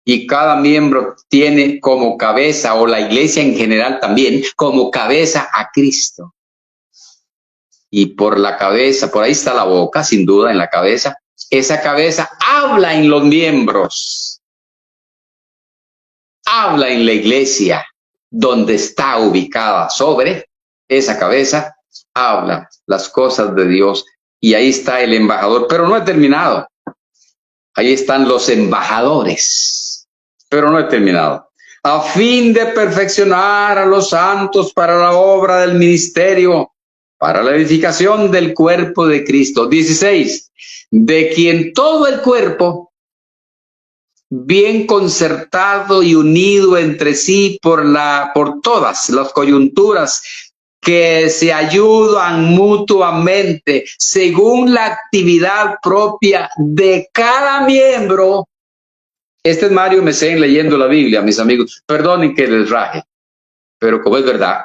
Y cada miembro tiene como cabeza, o la iglesia en general también, como cabeza a Cristo. Y por la cabeza, por ahí está la boca, sin duda, en la cabeza. Esa cabeza habla en los miembros, habla en la iglesia donde está ubicada. Sobre esa cabeza habla las cosas de Dios y ahí está el embajador, pero no he terminado. Ahí están los embajadores, pero no he terminado. A fin de perfeccionar a los santos para la obra del ministerio, para la edificación del cuerpo de Cristo. 16. De quien todo el cuerpo, bien concertado y unido entre sí por todas las coyunturas que se ayudan mutuamente según la actividad propia de cada miembro. Este es Mario Mecén leyendo la Biblia, mis amigos. Perdonen que les raje, pero como es verdad,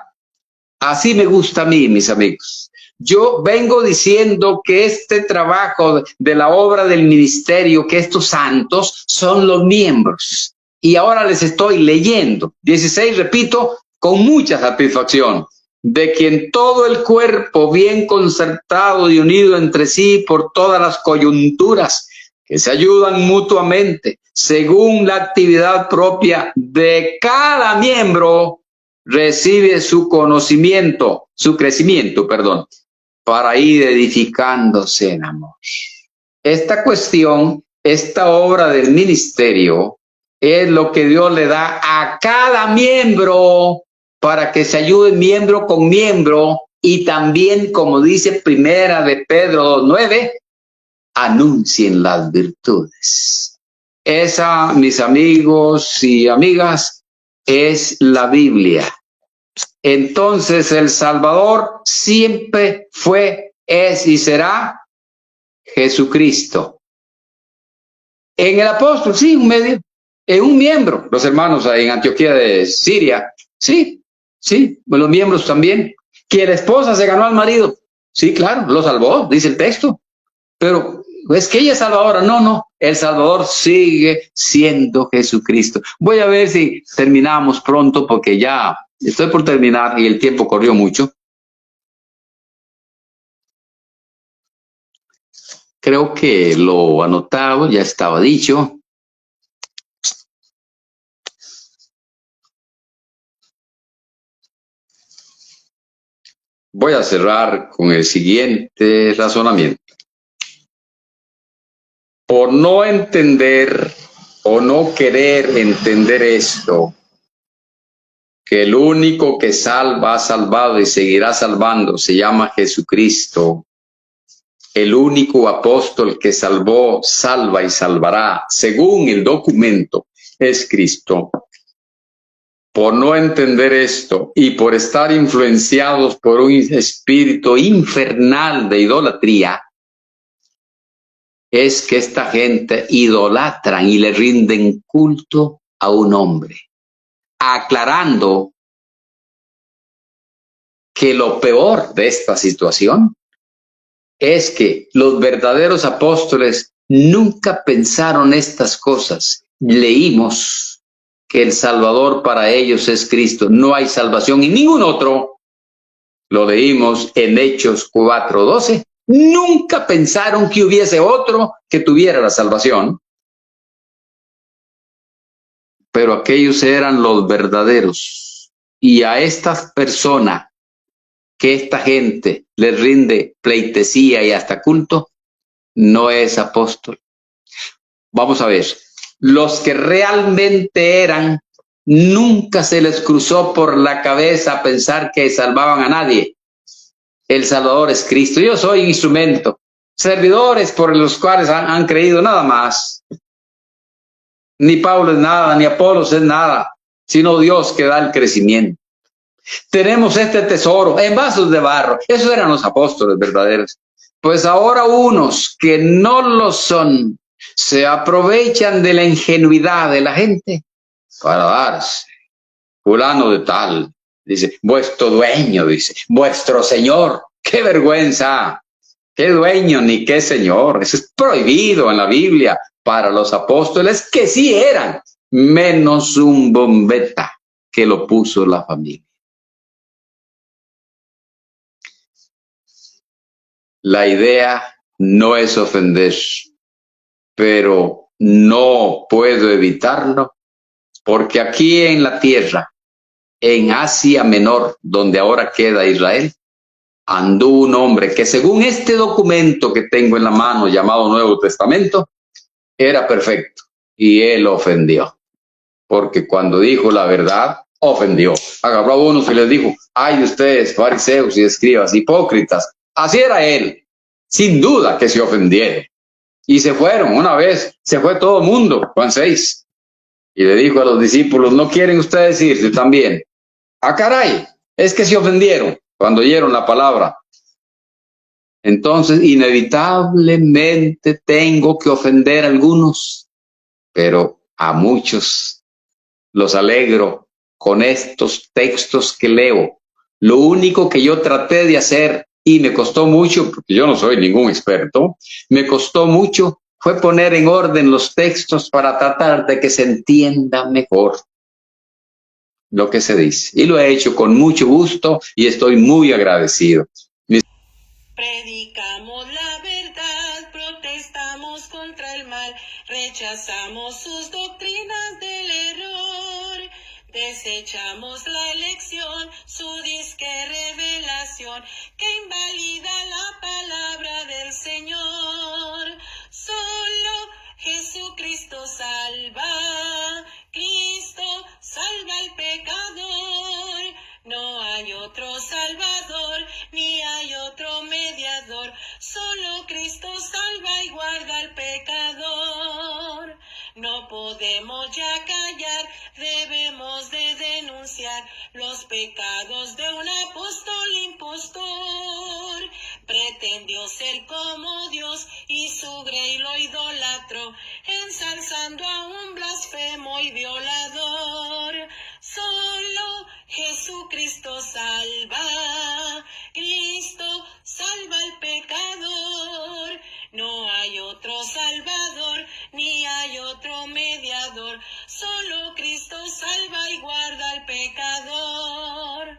así me gusta a mí, mis amigos. Yo vengo diciendo que este trabajo de la obra del ministerio, que estos santos son los miembros. Y ahora les estoy leyendo. 16, repito, con mucha satisfacción. De quien todo el cuerpo bien concertado y unido entre sí por todas las coyunturas que se ayudan mutuamente según la actividad propia de cada miembro, recibe su conocimiento, su crecimiento, para ir edificándose en amor. Esta cuestión, esta obra del ministerio, es lo que Dios le da a cada miembro para que se ayude miembro con miembro y también, como dice Primera de Pedro 2:9, anuncien las virtudes. Esa, mis amigos y amigas, es la Biblia. Entonces el Salvador siempre fue, es y será Jesucristo. En el apóstol, sí, un medio, un miembro. Los hermanos en Antioquía de Siria Sí, sí, los miembros también. Que la esposa se ganó al marido. Sí, claro, lo salvó, dice el texto. Pero es que ella es salvadora. No, no, el Salvador sigue siendo Jesucristo. Voy a ver si terminamos pronto porque ya estoy por terminar y el tiempo corrió mucho. Creo que lo anotado ya estaba dicho. Voy a cerrar con el siguiente razonamiento. Por no entender o no querer entender esto, que el único que salva ha salvado y seguirá salvando se llama Jesucristo, el único apóstol que salvó, salva y salvará, según el documento, es Cristo. Por no entender esto y por estar influenciados por un espíritu infernal de idolatría, es que esta gente idolatran y le rinden culto a un hombre, aclarando que lo peor de esta situación es que los verdaderos apóstoles nunca pensaron estas cosas. Leímos que el Salvador para ellos es Cristo. No hay salvación en ningún otro. Lo leímos en Hechos 4:12. Nunca pensaron que hubiese otro que tuviera la salvación. Pero aquellos eran los verdaderos. Y a estas personas que esta gente les rinde pleitesía y hasta culto, no es apóstol. Vamos a ver, los que realmente eran, nunca se les cruzó por la cabeza pensar que salvaban a nadie. El Salvador es Cristo. Yo soy instrumento, servidores por los cuales han creído nada más. Ni Pablo es nada, ni Apolos es nada, sino Dios que da el crecimiento. Tenemos este tesoro en vasos de barro. Esos eran los apóstoles verdaderos. Pues ahora unos que no lo son, se aprovechan de la ingenuidad de la gente para darse. Fulano de tal, dice, vuestro dueño, dice, vuestro señor. ¡Qué vergüenza! ¡Qué dueño ni qué señor! Eso es prohibido en la Biblia para los apóstoles que sí eran, menos un bombeta que lo puso la familia. La idea no es ofender, pero no puedo evitarlo porque aquí en la tierra, en Asia Menor, donde ahora queda Israel, anduvo un hombre que según este documento que tengo en la mano llamado Nuevo Testamento, era perfecto y él ofendió, porque cuando dijo la verdad, ofendió. Agarró a unos y les dijo, ay ustedes, fariseos y escribas, hipócritas. Así era él, sin duda que se ofendieron. Y se fueron, una vez, se fue todo el mundo, Juan 6. Y le dijo a los discípulos, ¿no quieren ustedes irse también? Ah, caray, es que se ofendieron cuando oyeron la palabra. Entonces, inevitablemente tengo que ofender a algunos, pero a muchos los alegro con estos textos que leo. Lo único que yo traté de hacer, y me costó mucho, porque yo no soy ningún experto, me costó mucho, fue poner en orden los textos para tratar de que se entienda mejor lo que se dice. Y lo he hecho con mucho gusto y estoy muy agradecido. Predicamos la verdad, protestamos contra el mal, rechazamos sus doctrinas del error, desechamos la elección, su disque revelación, que invalida la palabra del Señor. Solo Jesucristo salva, Cristo salva al pecador. No hay otro Salvador, ni hay otro mediador, solo Cristo salva y guarda al pecador. No podemos ya callar, debemos de denunciar los pecados de un apóstol impostor. Pretendió ser como Dios y su grey lo idolatró, ensalzando a un blasfemo y violador. Solo Jesucristo salva, Cristo salva al pecador. No hay otro salvador, ni hay otro mediador, solo Cristo salva y guarda al pecador.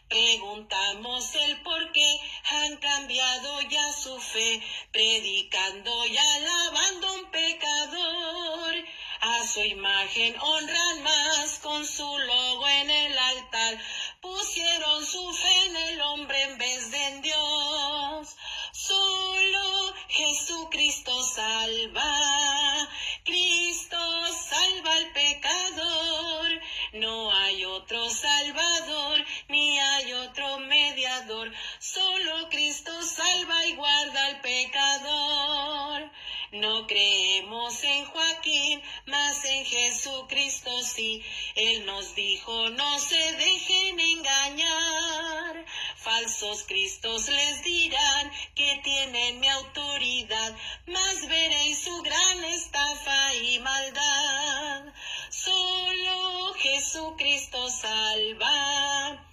Preguntamos el por qué han cambiado ya su fe, predicando y alabando a un pecador. A su imagen honran más, con su logo en el altar, pusieron su fe en el hombre en vez de en Dios. Solo Jesucristo salva, Cristo salva al pecador. No hay otro salvador, ni hay otro mediador, solo Cristo salva y guarda al pecador. No creemos en Joaquín, mas en Jesucristo sí. Él nos dijo, no se dejen engañar. Falsos cristos les dirán que tienen mi autoridad, mas veréis su gran estafa y maldad. Solo Jesucristo salva,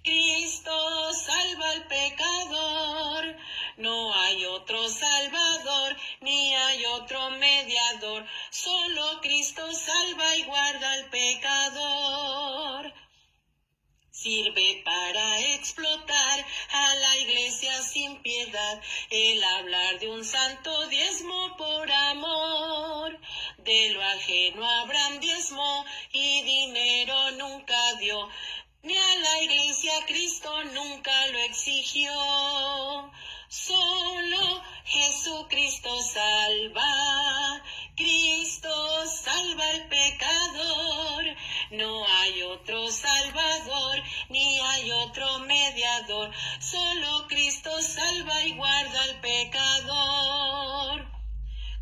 Cristo salva al pecador. No hay otro salvador, ni hay otro mediador, solo Cristo salva y guarda al pecador. Sirve para explotar a la iglesia sin piedad, el hablar de un santo diezmo por amor. De lo ajeno Abraham diezmó y dinero nunca dio, ni a la iglesia Cristo nunca lo exigió. Solo Jesucristo salva, Cristo salva al pecador. No hay otro salvador, ni hay otro mediador, solo Cristo salva y guarda al pecador.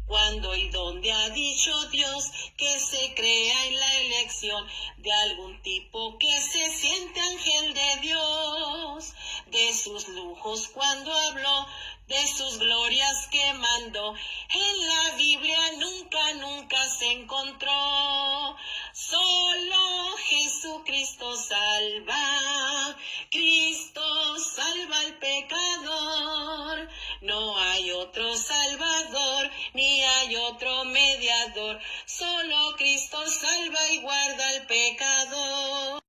Cuando y donde ha dicho Dios que se crea en la elección de algún tipo que se siente ángel de Dios? De sus lujos cuando habló, de sus glorias que mandó, en la Biblia nunca se encontró. Solo Jesucristo salva, Cristo salva al pecador. No hay otro salvador, ni hay otro mediador, solo Cristo salva y guarda al pecador.